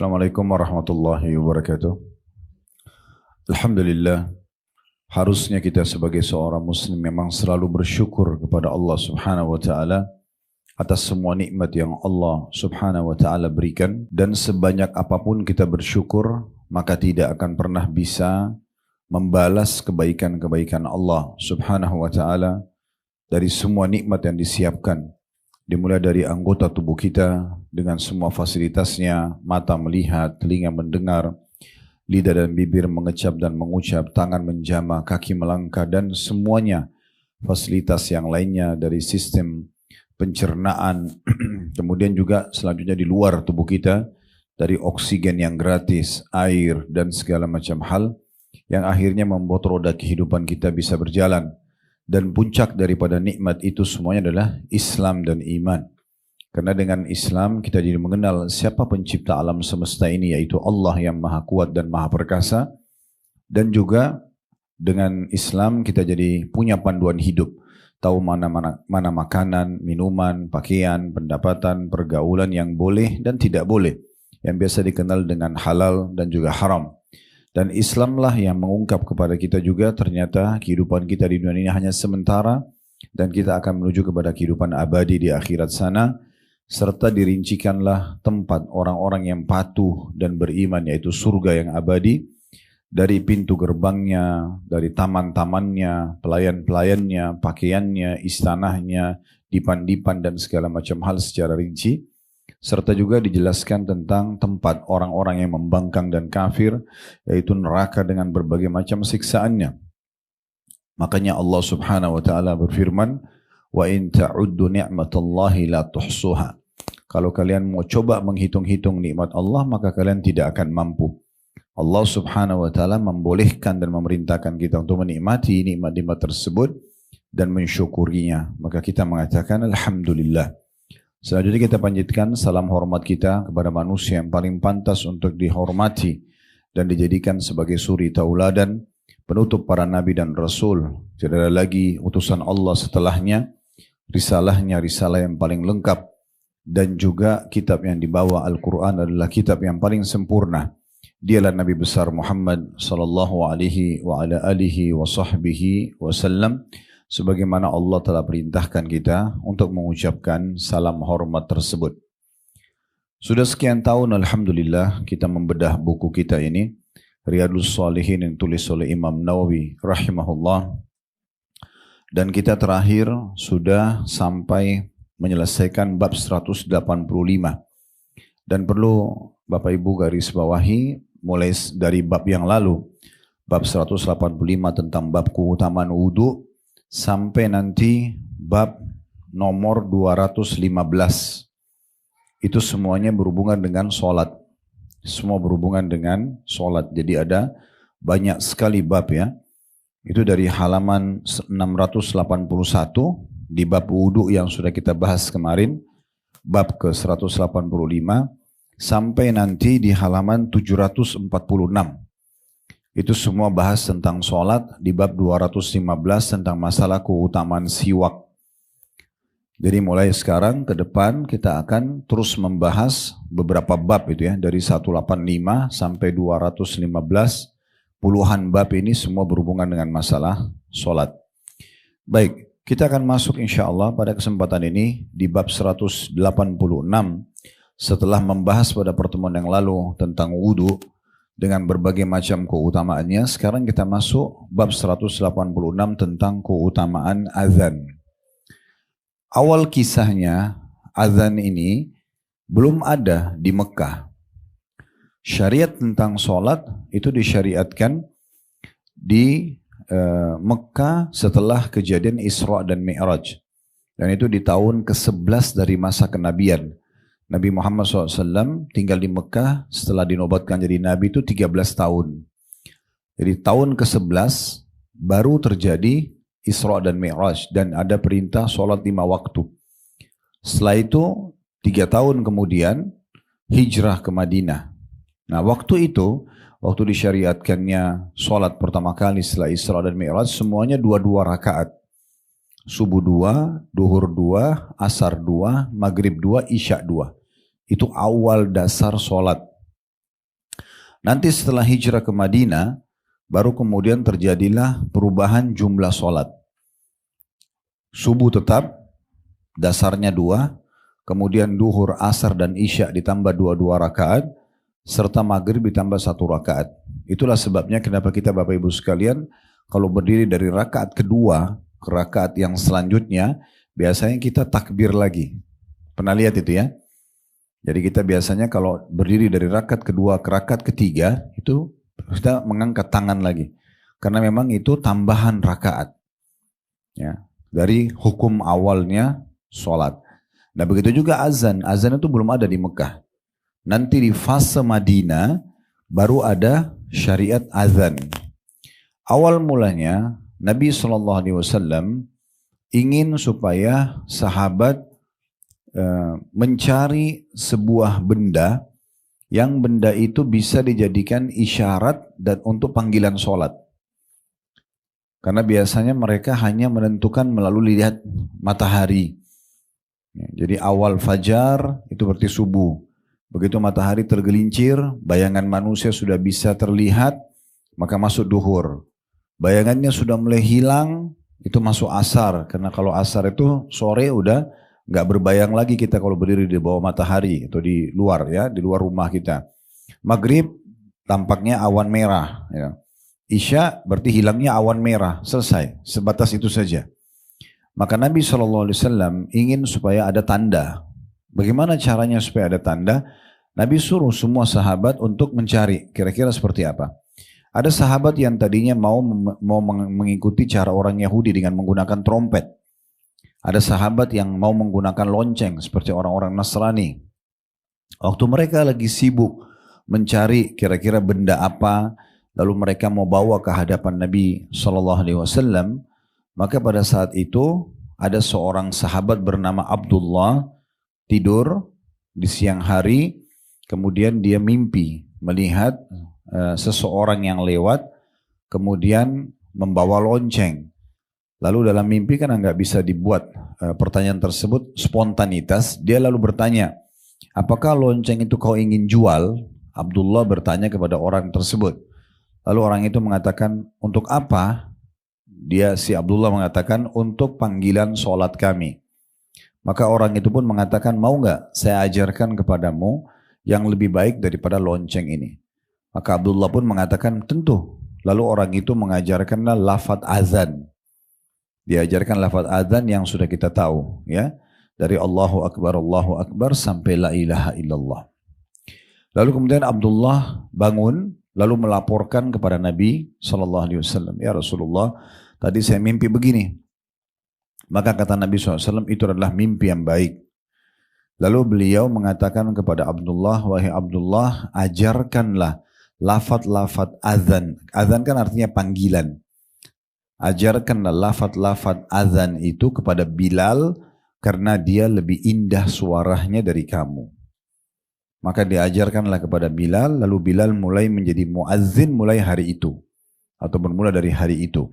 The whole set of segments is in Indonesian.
Assalamualaikum warahmatullahi wabarakatuh. Alhamdulillah, harusnya kita sebagai seorang muslim memang selalu bersyukur kepada Allah Subhanahu wa taala atas semua nikmat yang Allah Subhanahu wa taala berikan, dan sebanyak apapun kita bersyukur maka tidak akan pernah bisa membalas kebaikan-kebaikan Allah Subhanahu wa taala dari semua nikmat yang disiapkan. Dimulai dari anggota tubuh kita dengan semua fasilitasnya, mata melihat, telinga mendengar, lidah dan bibir mengecap dan mengucap, tangan menjamah, kaki melangkah, dan semuanya fasilitas yang lainnya dari sistem pencernaan. Kemudian juga selanjutnya di luar tubuh kita, dari oksigen yang gratis, air, dan segala macam hal yang akhirnya membuat roda kehidupan kita bisa berjalan. Dan puncak daripada nikmat itu semuanya adalah Islam dan iman. Karena dengan Islam kita jadi mengenal siapa pencipta alam semesta ini, yaitu Allah yang maha kuat dan maha perkasa. Dan juga dengan Islam kita jadi punya panduan hidup. Tahu mana makanan, minuman, pakaian, pendapatan, pergaulan yang boleh dan tidak boleh. Yang biasa dikenal dengan halal dan juga haram. Dan Islamlah yang mengungkap kepada kita juga ternyata kehidupan kita di dunia ini hanya sementara dan kita akan menuju kepada kehidupan abadi di akhirat sana, serta dirincikanlah tempat orang-orang yang patuh dan beriman, yaitu surga yang abadi, dari pintu gerbangnya, dari taman-tamannya, pelayan-pelayannya, pakaiannya, istanahnya, dipan-dipan dan segala macam hal secara rinci. Serta juga dijelaskan tentang tempat orang-orang yang membangkang dan kafir, yaitu neraka dengan berbagai macam siksaannya. Makanya Allah Subhanahu wa taala berfirman, "Wa in ta'uddu ni'matallahi la tuhsuha." Kalau kalian mau coba menghitung-hitung nikmat Allah, maka kalian tidak akan mampu. Allah Subhanahu wa taala membolehkan dan memerintahkan kita untuk menikmati nikmat-nikmat tersebut dan mensyukurinya. Maka kita mengatakan alhamdulillah. Selanjutnya kita panjatkan salam hormat kita kepada manusia yang paling pantas untuk dihormati dan dijadikan sebagai suri tauladan, penutup para nabi dan rasul. Tidak ada lagi utusan Allah setelahnya, risalahnya risalah yang paling lengkap, dan juga kitab yang dibawa Al-Quran adalah kitab yang paling sempurna. Dialah Nabi besar Muhammad sallallahu alaihi wa ala alihi wa sahbihi wasallam, sebagaimana Allah telah perintahkan kita untuk mengucapkan salam hormat tersebut. Sudah sekian tahun alhamdulillah kita membedah buku kita ini, Riyadhus Shalihin, yang tulis oleh Imam Nawawi rahimahullah. Dan kita terakhir sudah sampai menyelesaikan bab 185. Dan perlu Bapak Ibu garis bawahi, mulai dari bab yang lalu, bab 185 tentang bab keutamaan wudu, sampai nanti bab nomor 215. Itu semuanya berhubungan dengan sholat. Semua berhubungan dengan sholat. Jadi ada banyak sekali bab ya. Itu dari halaman 681 di bab wudu yang sudah kita bahas kemarin, bab ke 185, sampai nanti di halaman 746. Itu semua bahas tentang sholat. Di bab 215 tentang masalah keutamaan siwak. Jadi mulai sekarang ke depan kita akan terus membahas beberapa bab itu ya. Dari 185 sampai 215, puluhan bab ini semua berhubungan dengan masalah sholat. Baik, kita akan masuk insya Allah pada kesempatan ini di bab 186. Setelah membahas pada pertemuan yang lalu tentang wudu dengan berbagai macam keutamaannya, sekarang kita masuk bab 186 tentang keutamaan azan. Awal kisahnya, azan ini belum ada di Mekah. Syariat tentang sholat itu disyariatkan di Mekah setelah kejadian Isra dan Mi'raj. Dan itu di tahun ke-11 dari masa kenabian. Nabi Muhammad SAW tinggal di Mekah setelah dinobatkan jadi Nabi itu 13 tahun. Jadi tahun ke-11 baru terjadi Isra dan Mi'raj dan ada perintah sholat 5 waktu. Setelah itu 3 tahun kemudian hijrah ke Madinah. Nah waktu itu, waktu disyariatkannya sholat pertama kali setelah Isra dan Mi'raj, semuanya 2-2 rakaat. Subuh 2, duhur 2, asar 2, maghrib 2, isya 2. Itu awal dasar sholat. Nanti setelah hijrah ke Madinah, baru kemudian terjadilah perubahan jumlah sholat. Subuh tetap, dasarnya 2, kemudian duhur, asar, dan isya ditambah 2 rakaat, serta maghrib ditambah 1 rakaat. Itulah sebabnya kenapa kita Bapak Ibu sekalian, kalau berdiri dari rakaat kedua ke rakaat yang selanjutnya, biasanya kita takbir lagi. Pernah lihat itu ya? Jadi kita biasanya kalau berdiri dari rakaat kedua ke rakaat ketiga, itu kita mengangkat tangan lagi. Karena memang itu tambahan rakaat. Ya, dari hukum awalnya sholat. Nah begitu juga azan. Azan itu belum ada di Mekah. Nanti di fase Madinah baru ada syariat azan. Awal mulanya Nabi SAW ingin supaya sahabat mencari sebuah benda yang benda itu bisa dijadikan isyarat dan untuk panggilan sholat. Karena biasanya mereka hanya menentukan melalui lihat matahari. Jadi awal fajar itu berarti subuh. Begitu matahari tergelincir, bayangan manusia sudah bisa terlihat, maka masuk duhur. Bayangannya sudah mulai hilang, itu masuk asar. Karena kalau asar itu sore udah nggak berbayang lagi kita kalau berdiri di bawah matahari atau di luar ya, di luar rumah kita. Maghrib tampaknya awan merah. Ya. Isya berarti hilangnya awan merah, selesai, sebatas itu saja. Maka Nabi SAW ingin supaya ada tanda. Bagaimana caranya supaya ada tanda? Nabi suruh semua sahabat untuk mencari kira-kira seperti apa. Ada sahabat yang tadinya mau mengikuti cara orang Yahudi dengan menggunakan trompet. Ada sahabat yang mau menggunakan lonceng seperti orang-orang Nasrani. Waktu mereka lagi sibuk mencari kira-kira benda apa, lalu mereka mau bawa ke hadapan Nabi SAW, maka pada saat itu ada seorang sahabat bernama Abdullah tidur di siang hari, kemudian dia mimpi melihat seseorang yang lewat, kemudian membawa lonceng. Lalu dalam mimpi kan nggak bisa dibuat pertanyaan tersebut spontanitas. Dia lalu bertanya, apakah lonceng itu kau ingin jual? Abdullah bertanya kepada orang tersebut. Lalu orang itu mengatakan, untuk apa? Si Abdullah mengatakan, untuk panggilan sholat kami. Maka orang itu pun mengatakan, mau nggak saya ajarkan kepadamu yang lebih baik daripada lonceng ini? Maka Abdullah pun mengatakan, tentu. Lalu orang itu mengajarkanlah lafaz azan. Diajarkan lafaz azan yang sudah kita tahu, ya, dari Allahu Akbar sampai la ilaha illallah. Lalu kemudian Abdullah bangun lalu melaporkan kepada Nabi SAW, ya Rasulullah, tadi saya mimpi begini. Maka kata Nabi SAW, itu adalah mimpi yang baik. Lalu beliau mengatakan kepada Abdullah, wahai Abdullah, ajarkanlah lafaz-lafaz azan. Azan kan artinya panggilan. Ajarkanlah lafaz-lafaz azan itu kepada Bilal karena dia lebih indah suaranya dari kamu. Maka diajarkanlah kepada Bilal, lalu Bilal mulai menjadi muazzin mulai hari itu atau bermula dari hari itu.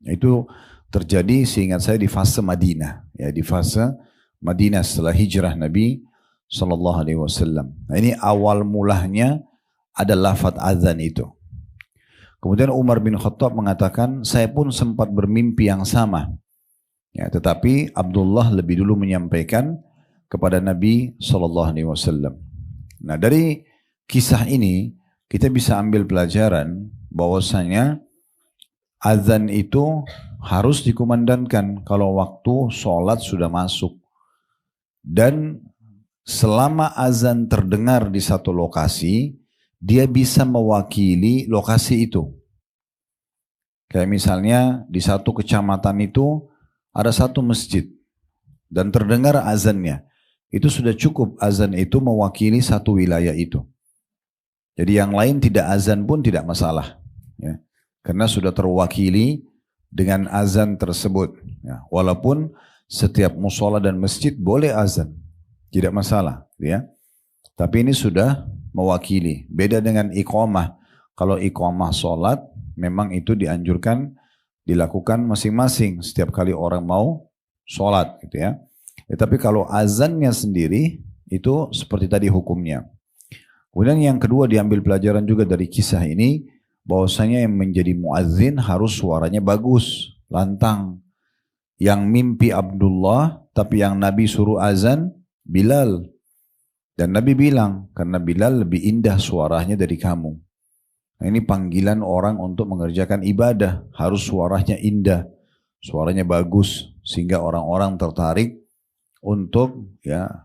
Itu terjadi seingat saya di fase Madinah, ya, di fase Madinah setelah hijrah Nabi SAW. Nah, ini awal mulanya ada lafaz azan itu. Kemudian Umar bin Khattab mengatakan, saya pun sempat bermimpi yang sama. Ya, tetapi Abdullah lebih dulu menyampaikan kepada Nabi SAW. Nah, dari kisah ini kita bisa ambil pelajaran bahwasanya azan itu harus dikumandangkan kalau waktu sholat sudah masuk. Dan selama azan terdengar di satu lokasi, dia bisa mewakili lokasi itu. Kayak misalnya di satu kecamatan itu ada satu masjid dan terdengar azannya. Itu sudah cukup azan itu mewakili satu wilayah itu. Jadi yang lain tidak azan pun tidak masalah. Ya. Karena sudah terwakili dengan azan tersebut. Ya. Walaupun setiap musola dan masjid boleh azan. Tidak masalah. Ya. Tapi ini sudah mewakili. Beda dengan iqamah. Kalau iqamah sholat, memang itu dianjurkan dilakukan masing-masing setiap kali orang mau sholat, gitu ya. Tapi kalau azannya sendiri, itu seperti tadi hukumnya. Kemudian yang kedua diambil pelajaran juga dari kisah ini, bahwasanya yang menjadi muazzin harus suaranya bagus, lantang. Yang mimpi Abdullah, tapi yang Nabi suruh azan Bilal. Dan Nabi bilang, karena Bilal lebih indah suaranya dari kamu. Nah, ini panggilan orang untuk mengerjakan ibadah, harus suaranya indah, suaranya bagus, sehingga orang-orang tertarik untuk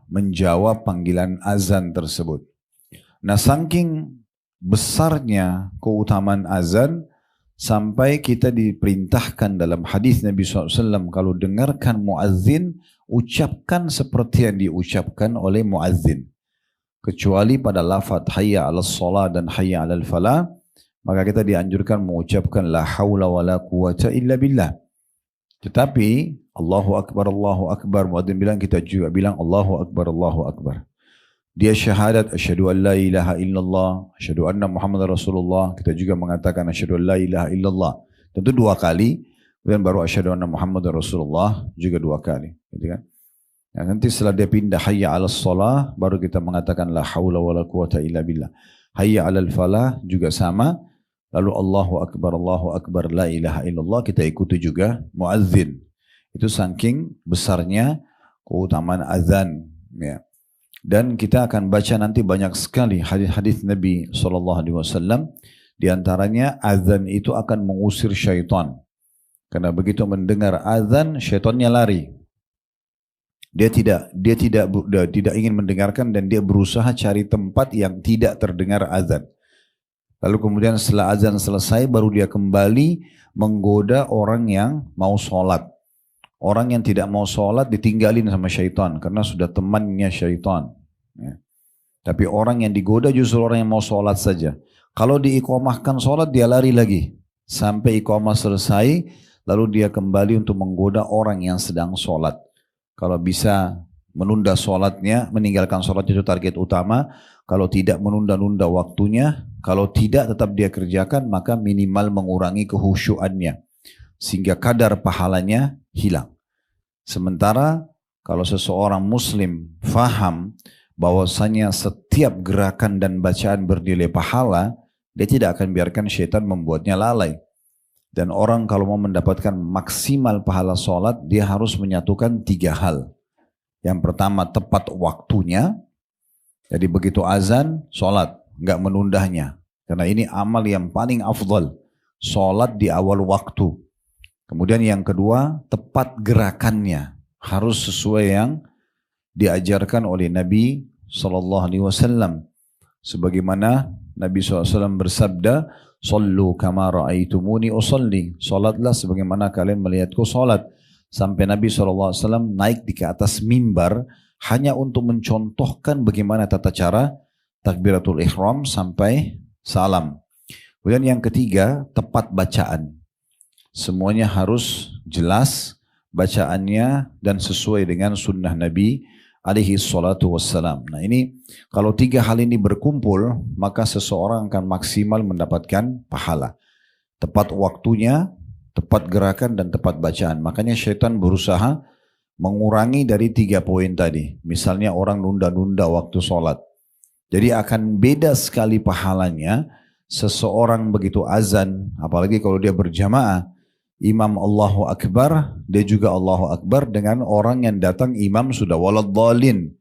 menjawab panggilan azan tersebut. Nah, saking besarnya keutamaan azan, sampai kita diperintahkan dalam hadis Nabi SAW, kalau dengarkan muazzin, ucapkan seperti yang diucapkan oleh muazzin. Kecuali pada lafaz hayya 'alas shalah dan hayya 'alal falah, maka kita dianjurkan mengucapkan la haula wala quwata illa billah. Tetapi Allahu Akbar, muadzin bilang, kita juga bilang Allahu Akbar. Dia syahadat asyhadu an la ilaha illallah, asyhadu anna Muhammadar Rasulullah, kita juga mengatakan asyhadu an la ilaha illallah. Tentu 2 kali, kemudian baru asyhadu anna Muhammadar Rasulullah juga 2 kali, gitu kan? Nah, nanti setelah dia pindah hayya 'alas shalah, baru kita mengatakan la haula wala quwata illa billah. Hayya 'alal falah juga sama. Lalu Allahu Akbar, la ilaha illallah, kita ikuti juga muazzin. Itu saking besarnya keutamaan azan, ya. Dan kita akan baca nanti banyak sekali hadis-hadis Nabi SAW. Di antaranya azan itu akan mengusir syaitan. Karena begitu mendengar azan, syaitannya lari. Dia tidak ingin mendengarkan, dan dia berusaha cari tempat yang tidak terdengar azan. Lalu kemudian setelah azan selesai, baru dia kembali menggoda orang yang mau sholat. Orang yang tidak mau sholat ditinggalin sama syaitan, karena sudah temannya syaitan. Ya. Tapi orang yang digoda justru orang yang mau sholat saja. Kalau diiqamahkan sholat, dia lari lagi. Sampai iqamah selesai, lalu dia kembali untuk menggoda orang yang sedang sholat. Kalau bisa menunda sholatnya, meninggalkan sholat itu target utama. Kalau tidak, menunda-nunda waktunya. Kalau tidak, tetap dia kerjakan, maka minimal mengurangi kehusyuannya, sehingga kadar pahalanya hilang. Sementara kalau seseorang muslim faham bahwasanya setiap gerakan dan bacaan bernilai pahala, dia tidak akan biarkan syaitan membuatnya lalai. Dan orang kalau mau mendapatkan maksimal pahala sholat, dia harus menyatukan 3 hal. Yang pertama, tepat waktunya. Jadi begitu azan, sholat, nggak menundahnya. Karena ini amal yang paling afdal, sholat di awal waktu. Kemudian yang kedua, tepat gerakannya. Harus sesuai yang diajarkan oleh Nabi SAW. Sebagaimana Nabi SAW bersabda, Sallu kama ra'aitumuni usalli. Salatlah sebagaimana kalian melihatku salat. Sampai Nabi SAW naik di atas mimbar hanya untuk mencontohkan bagaimana tata cara takbiratul ihram sampai salam. Kemudian yang ketiga, tepat bacaan. Semuanya harus jelas bacaannya dan sesuai dengan sunnah Nabi alaihi salatu wassalam. Nah ini, kalau 3 hal ini berkumpul, maka seseorang akan maksimal mendapatkan pahala. Tepat waktunya, tepat gerakan, dan tepat bacaan. Makanya syaitan berusaha mengurangi dari 3 poin tadi. Misalnya orang nunda-nunda waktu sholat. Jadi akan beda sekali pahalanya seseorang begitu azan, apalagi kalau dia berjamaah. Imam Allahu Akbar, dia juga Allahu Akbar, dengan orang yang datang imam sudah waladhdallin.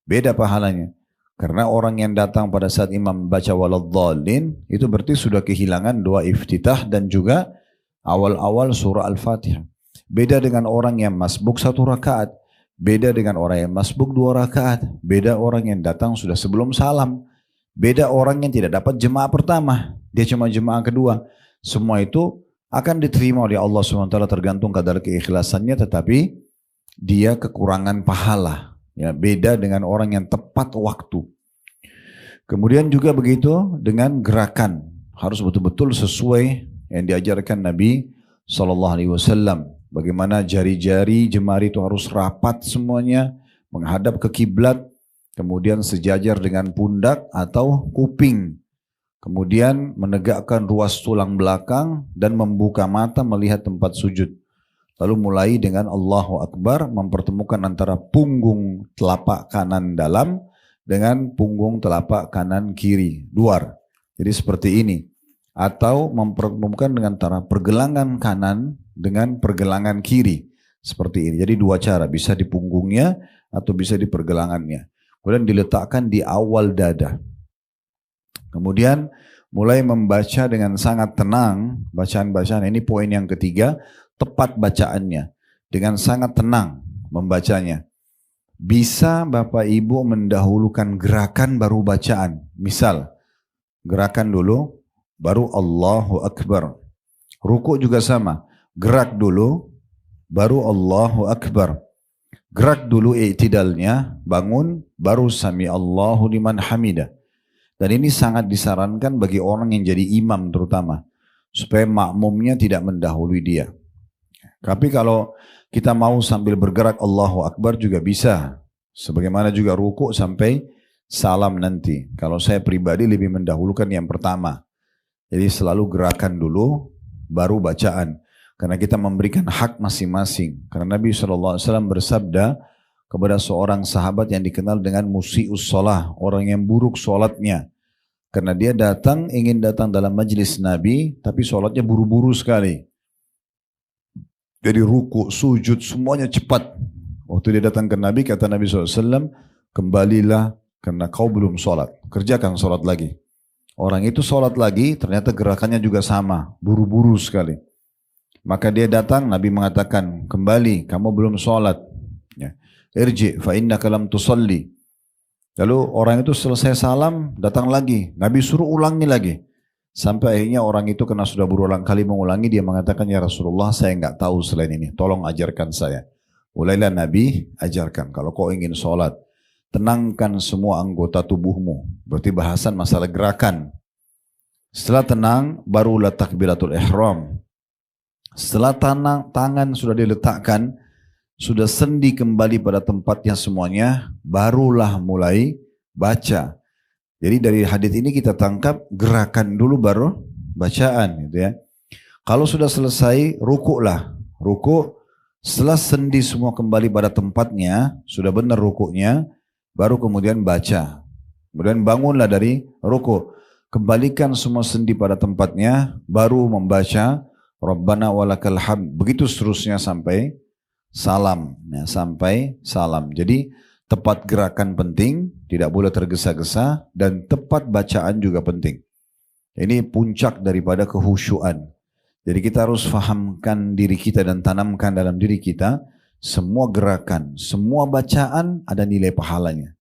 Beda pahalanya. Karena orang yang datang pada saat imam baca waladhdallin, itu berarti sudah kehilangan doa iftitah dan juga awal-awal surah Al-Fatihah. Beda dengan orang yang masbuk 1 rakaat. Beda dengan orang yang masbuk 2 rakaat. Beda orang yang datang sudah sebelum salam. Beda orang yang tidak dapat jemaah pertama. Dia cuma jemaah kedua. Semua itu akan diterima oleh Allah SWT tergantung kadar keikhlasannya, tetapi dia kekurangan pahala. Ya, beda dengan orang yang tepat waktu. Kemudian juga begitu dengan gerakan, harus betul-betul sesuai yang diajarkan Nabi SAW. Bagaimana jari-jari jemari itu harus rapat semuanya, menghadap ke kiblat, kemudian sejajar dengan pundak atau kuping. Kemudian menegakkan ruas tulang belakang dan membuka mata melihat tempat sujud. Lalu mulai dengan Allahu Akbar, mempertemukan antara punggung telapak kanan dalam dengan punggung telapak kanan kiri, luar. Jadi seperti ini. Atau mempertemukan dengan antara pergelangan kanan dengan pergelangan kiri. Seperti ini. Jadi dua cara, bisa di punggungnya atau bisa di pergelangannya. Kemudian diletakkan di awal dada. Kemudian mulai membaca dengan sangat tenang, bacaan-bacaan. Ini poin yang ketiga, tepat bacaannya. Dengan sangat tenang membacanya. Bisa Bapak Ibu mendahulukan gerakan baru bacaan. Misal, gerakan dulu, baru Allahu Akbar. Ruku juga sama. Gerak dulu, baru Allahu Akbar. Gerak dulu i'tidalnya, bangun, baru Sami Allahu liman hamidah. Dan ini sangat disarankan bagi orang yang jadi imam terutama. Supaya makmumnya tidak mendahului dia. Tapi kalau kita mau sambil bergerak Allahu Akbar juga bisa. Sebagaimana juga ruku sampai salam nanti. Kalau saya pribadi lebih mendahulukan yang pertama. Jadi selalu gerakan dulu, baru bacaan. Karena kita memberikan hak masing-masing. Karena Nabi SAW bersabda kepada seorang sahabat yang dikenal dengan musi'us sholah. Orang yang buruk sholatnya. Karena dia ingin datang dalam majlis Nabi, tapi sholatnya buru-buru sekali. Jadi ruku, sujud, semuanya cepat. Waktu dia datang ke Nabi, kata Nabi SAW, kembalilah karena kau belum sholat. Kerjakan sholat lagi. Orang itu sholat lagi, ternyata gerakannya juga sama. Buru-buru sekali. Maka dia datang, Nabi mengatakan, kembali, kamu belum sholat. Ya. Irji, fa innaka lam tusalli. Lalu orang itu selesai salam, datang lagi. Nabi suruh ulangi lagi. Sampai akhirnya orang itu karena sudah berulang kali mengulangi, dia mengatakan, ya Rasulullah, saya enggak tahu selain ini. Tolong ajarkan saya. Mulailah Nabi ajarkan. Kalau kau ingin sholat, tenangkan semua anggota tubuhmu. Berarti bahasan masalah gerakan. Setelah tenang, barulah takbiratul ihram. Setelah tangan sudah diletakkan, sudah sendi kembali pada tempatnya semuanya, barulah mulai baca. Jadi dari hadis ini kita tangkap gerakan dulu baru bacaan gitu ya. Kalau sudah selesai rukuklah. Rukuk setelah sendi semua kembali pada tempatnya, sudah benar rukuknya, baru kemudian baca. Kemudian bangunlah dari rukuk. Kembalikan semua sendi pada tempatnya, baru membaca Rabbana walakal hamd. Begitu seterusnya sampai salam. Ya, sampai salam. Jadi tepat gerakan penting, tidak boleh tergesa-gesa, dan tepat bacaan juga penting. Ini puncak daripada kehusyuan. Jadi kita harus fahamkan diri kita dan tanamkan dalam diri kita, semua gerakan, semua bacaan ada nilai pahalanya.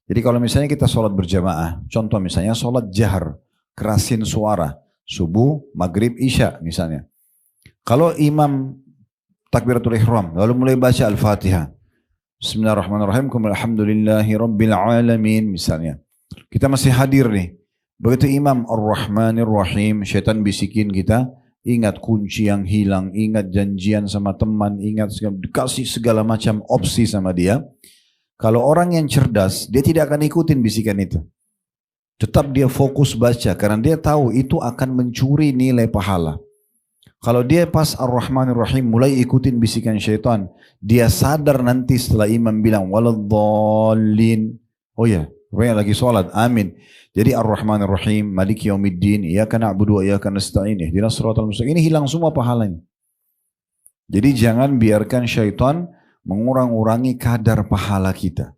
Jadi kalau misalnya kita sholat berjamaah, contoh misalnya sholat jahar, kerasin suara, subuh, maghrib, isya misalnya. Kalau imam takbiratul ihram, lalu mulai baca Al-Fatihah, Bismillahirrahmanirrahim, alhamdulillahi rabbil alamin misalnya. Kita masih hadir nih. Begitu imam Ar-Rahmanir-Rahim, syaitan bisikin kita, ingat kunci yang hilang, ingat janjian sama teman, ingat dikasih segala macam opsi sama dia. Kalau orang yang cerdas, dia tidak akan ikutin bisikan itu. Tetap dia fokus baca, karena dia tahu itu akan mencuri nilai pahala. Kalau dia pas Ar-Rahmanir-Rahim mulai ikutin bisikan syaitan, dia sadar nanti setelah imam bilang waladhdallin. Oh ya, rupanya lagi sholat, amin. Jadi Ar-Rahmanir-Rahim, Maliki Yaumiddin, Iyyaka na'budu wa iyyaka nasta'in, ihdinas siratal mustaqim. Ini hilang semua pahalanya. Jadi jangan biarkan syaitan mengurang-urangi kadar pahala kita.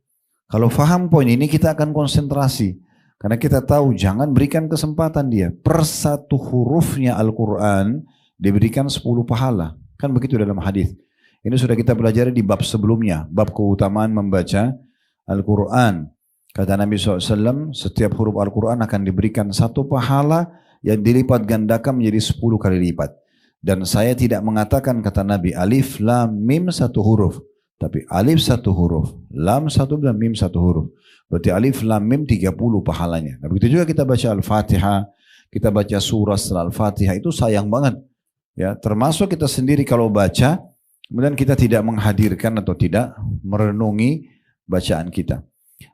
Kalau faham poin ini kita akan konsentrasi. Karena kita tahu jangan berikan kesempatan dia. Per satu hurufnya Al-Quran diberikan 10 pahala. Kan begitu dalam hadis. Ini sudah kita pelajari di bab sebelumnya. Bab keutamaan membaca Al-Quran. Kata Nabi SAW, setiap huruf Al-Quran akan diberikan 1 pahala yang dilipat gandakan menjadi 10 kali lipat. Dan saya tidak mengatakan, kata Nabi, alif, lam, mim 1 huruf. Tapi alif 1 huruf, lam 1 dan mim 1 huruf. Berarti alif, lam, mim 30 pahalanya. Nah, begitu juga kita baca Al-Fatihah, kita baca surah setelah Al-Fatihah, itu sayang banget. Ya, termasuk kita sendiri kalau baca, kemudian kita tidak menghadirkan atau tidak merenungi bacaan kita.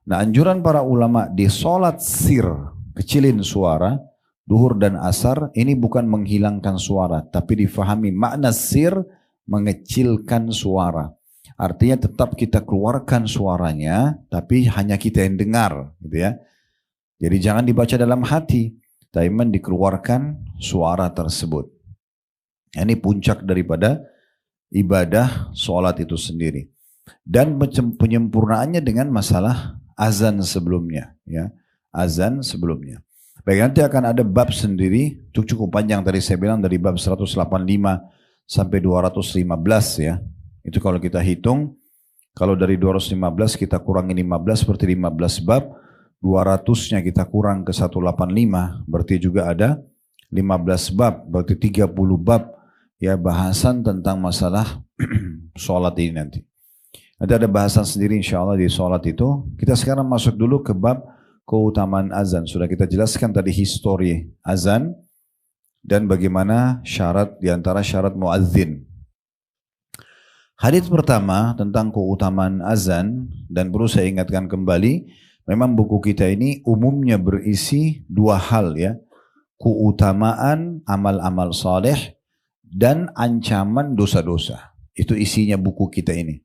Nah, anjuran para ulama di sholat sir, kecilin suara, duhur dan asar, ini bukan menghilangkan suara, tapi difahami makna sir, mengecilkan suara. Artinya tetap kita keluarkan suaranya, tapi hanya kita yang dengar, gitu ya. Jadi jangan dibaca dalam hati, tapi dikeluarkan suara tersebut. Ini puncak daripada ibadah sholat itu sendiri. Dan penyempurnaannya dengan masalah azan sebelumnya, ya, azan sebelumnya. Baik, nanti akan ada bab sendiri, cukup panjang tadi saya bilang dari bab 185 sampai 215 ya. Itu kalau kita hitung, kalau dari 215 kita kurangi 15 berarti 15 bab, 200-nya kita kurang ke 185 berarti juga ada 15 bab, berarti 30 bab ya bahasan tentang masalah sholat ini nanti. Nanti ada bahasan sendiri insya Allah di sholat itu. Kita sekarang masuk dulu ke bab keutamaan azan. Sudah kita jelaskan tadi histori azan dan bagaimana syarat diantara syarat muadzin. Hadits pertama tentang keutamaan azan, dan perlu saya ingatkan kembali, memang buku kita ini umumnya berisi dua hal ya, keutamaan amal-amal saleh dan ancaman dosa-dosa. Itu isinya buku kita ini.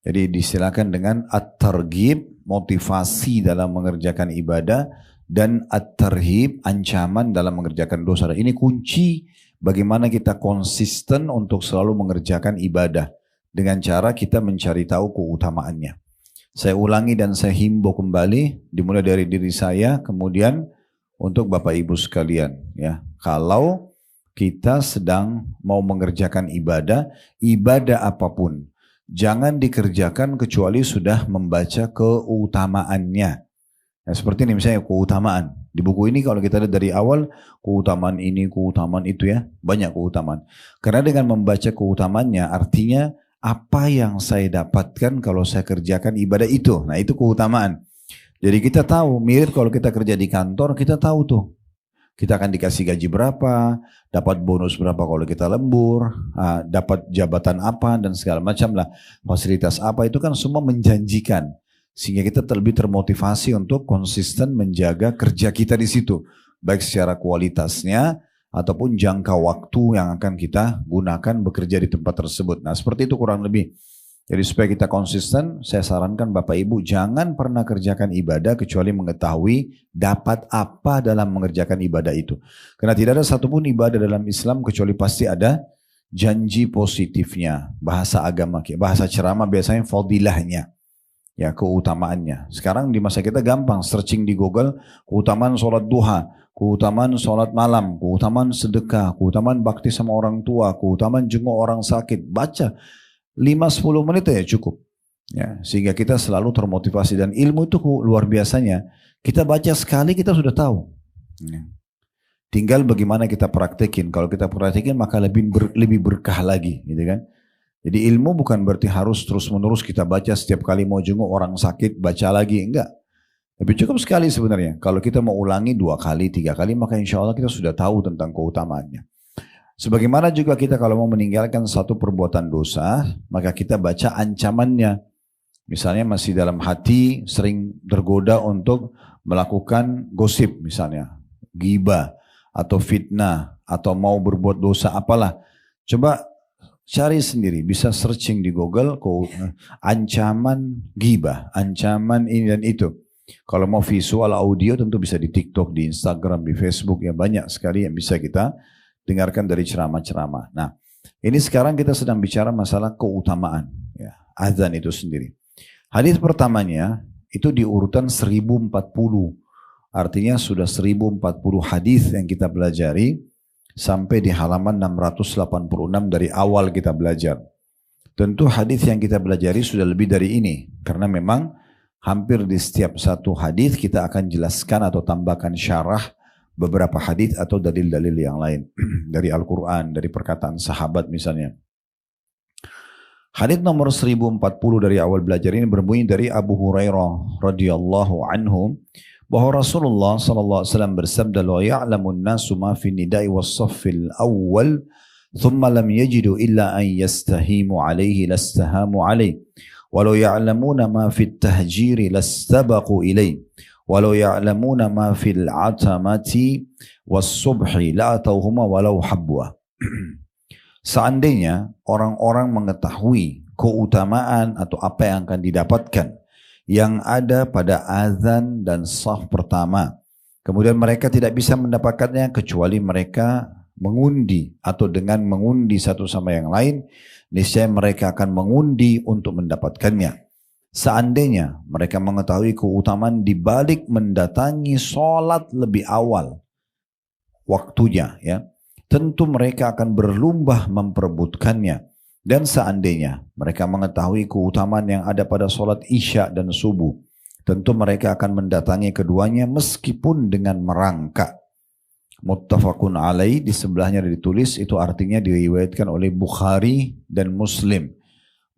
Jadi disilakan dengan at-targhib, motivasi dalam mengerjakan ibadah, dan at-tarhib, ancaman dalam mengerjakan dosa. Ini kunci bagaimana kita konsisten untuk selalu mengerjakan ibadah dengan cara kita mencari tahu keutamaannya. Saya ulangi dan saya himbau kembali, dimulai dari diri saya, kemudian untuk Bapak Ibu sekalian. Ya, kalau kita sedang mau mengerjakan ibadah, ibadah apapun, jangan dikerjakan kecuali sudah membaca keutamaannya. Nah, seperti ini misalnya keutamaan. Di buku ini kalau kita lihat dari awal, keutamaan ini, keutamaan itu ya, banyak keutamaan. Karena dengan membaca keutamaannya artinya apa yang saya dapatkan kalau saya kerjakan ibadah itu. Nah itu keutamaan. Jadi kita tahu, mirip kalau kita kerja di kantor, kita tahu tuh. Kita akan dikasih gaji berapa, dapat bonus berapa kalau kita lembur, dapat jabatan apa dan segala macam lah. Fasilitas apa itu kan semua menjanjikan. Sehingga kita lebih termotivasi untuk konsisten menjaga kerja kita di situ. Baik secara kualitasnya ataupun jangka waktu yang akan kita gunakan bekerja di tempat tersebut. Nah seperti itu kurang lebih. Jadi supaya kita konsisten, saya sarankan Bapak Ibu jangan pernah kerjakan ibadah kecuali mengetahui dapat apa dalam mengerjakan ibadah itu. Karena tidak ada satupun ibadah dalam Islam kecuali pasti ada janji positifnya. Bahasa agama, bahasa ceramah biasanya fadilahnya. Ya keutamaannya. Sekarang di masa kita gampang searching di Google keutamaan sholat duha, keutamaan sholat malam, keutamaan sedekah, keutamaan bakti sama orang tua, keutamaan jenguk orang sakit. Baca 5-10 menit ya cukup. Ya, sehingga kita selalu termotivasi dan ilmu itu luar biasanya. Kita baca sekali kita sudah tahu. Ya. Tinggal bagaimana kita praktekin. Kalau kita praktekin maka lebih berkah lagi, gitu kan? Jadi ilmu bukan berarti harus terus-menerus kita baca setiap kali mau jenguk orang sakit, baca lagi. Enggak. Lebih cukup sekali sebenarnya. Kalau kita mau ulangi 2 kali, 3 kali, maka insya Allah kita sudah tahu tentang keutamaannya. Sebagaimana juga kita kalau mau meninggalkan satu perbuatan dosa, maka kita baca ancamannya. Misalnya masih dalam hati sering tergoda untuk melakukan gosip misalnya, ghibah atau fitnah atau mau berbuat dosa apalah. Coba cari sendiri, bisa searching di Google ancaman ghibah, ancaman ini dan itu. Kalau mau visual audio tentu bisa di TikTok, di Instagram, di Facebook, ya banyak sekali yang bisa kita dengarkan dari ceramah-ceramah. Nah, ini sekarang kita sedang bicara masalah keutamaan ya, azan itu sendiri. Hadis pertamanya itu di urutan 1040. Artinya sudah 1040 hadis yang kita pelajari sampai di halaman 686 dari awal kita belajar. Tentu hadis yang kita pelajari sudah lebih dari ini karena memang hampir di setiap satu hadis kita akan jelaskan atau tambahkan syarah beberapa hadis atau dalil-dalil yang lain dari Al-Quran, dari perkataan sahabat misalnya. Hadis nomor 1040 dari awal belajar ini berbunyi dari Abu Hurairah radhiyallahu anhu bahwa Rasulullah sallallahu alaihi wasallam bersabda, "La ya'lamun nasu ma fi nida'i was-saffil awwal, thumma lam yajidu illa an yastahimu alaihi lastahamu alaihi, walau ya'lamuna ma fi at-tahjiri lastabaqu ilaihi." Walau ya'lamuna ma fil atamati was-subhi la atauhuma walau habwa. Seandainya orang-orang mengetahui keutamaan atau apa yang akan didapatkan yang ada pada azan dan shaf pertama. Kemudian mereka tidak bisa mendapatkannya kecuali mereka mengundi atau dengan mengundi satu sama yang lain, niscaya mereka akan mengundi untuk mendapatkannya. Seandainya mereka mengetahui keutamaan di balik mendatangi sholat lebih awal waktunya, ya, tentu mereka akan berlomba memperebutkannya. Dan seandainya mereka mengetahui keutamaan yang ada pada sholat isya dan subuh, tentu mereka akan mendatangi keduanya meskipun dengan merangkak. Muttafaqun alaih, di sebelahnya ditulis, itu artinya diriwayatkan oleh Bukhari dan Muslim.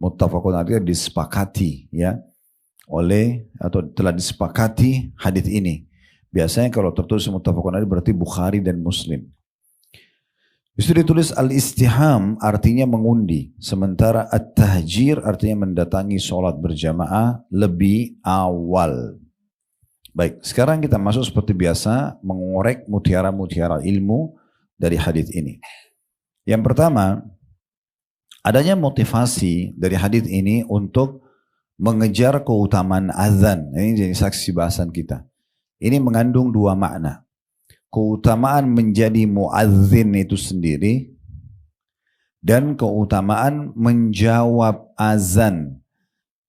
Muttafaqun alaih disepakati, ya, oleh atau telah disepakati hadis ini. Biasanya kalau tertulis muttafaqun alaih berarti Bukhari dan Muslim. Itu ditulis al-istiham artinya mengundi, sementara at-tahjir artinya mendatangi sholat berjamaah lebih awal. Baik, sekarang kita masuk seperti biasa mengorek mutiara-mutiara ilmu dari hadis ini. Yang pertama, adanya motivasi dari hadis ini untuk mengejar keutamaan azan. Ini jadi saksi bahasan kita. Ini mengandung dua makna. Keutamaan menjadi muazzin itu sendiri dan keutamaan menjawab azan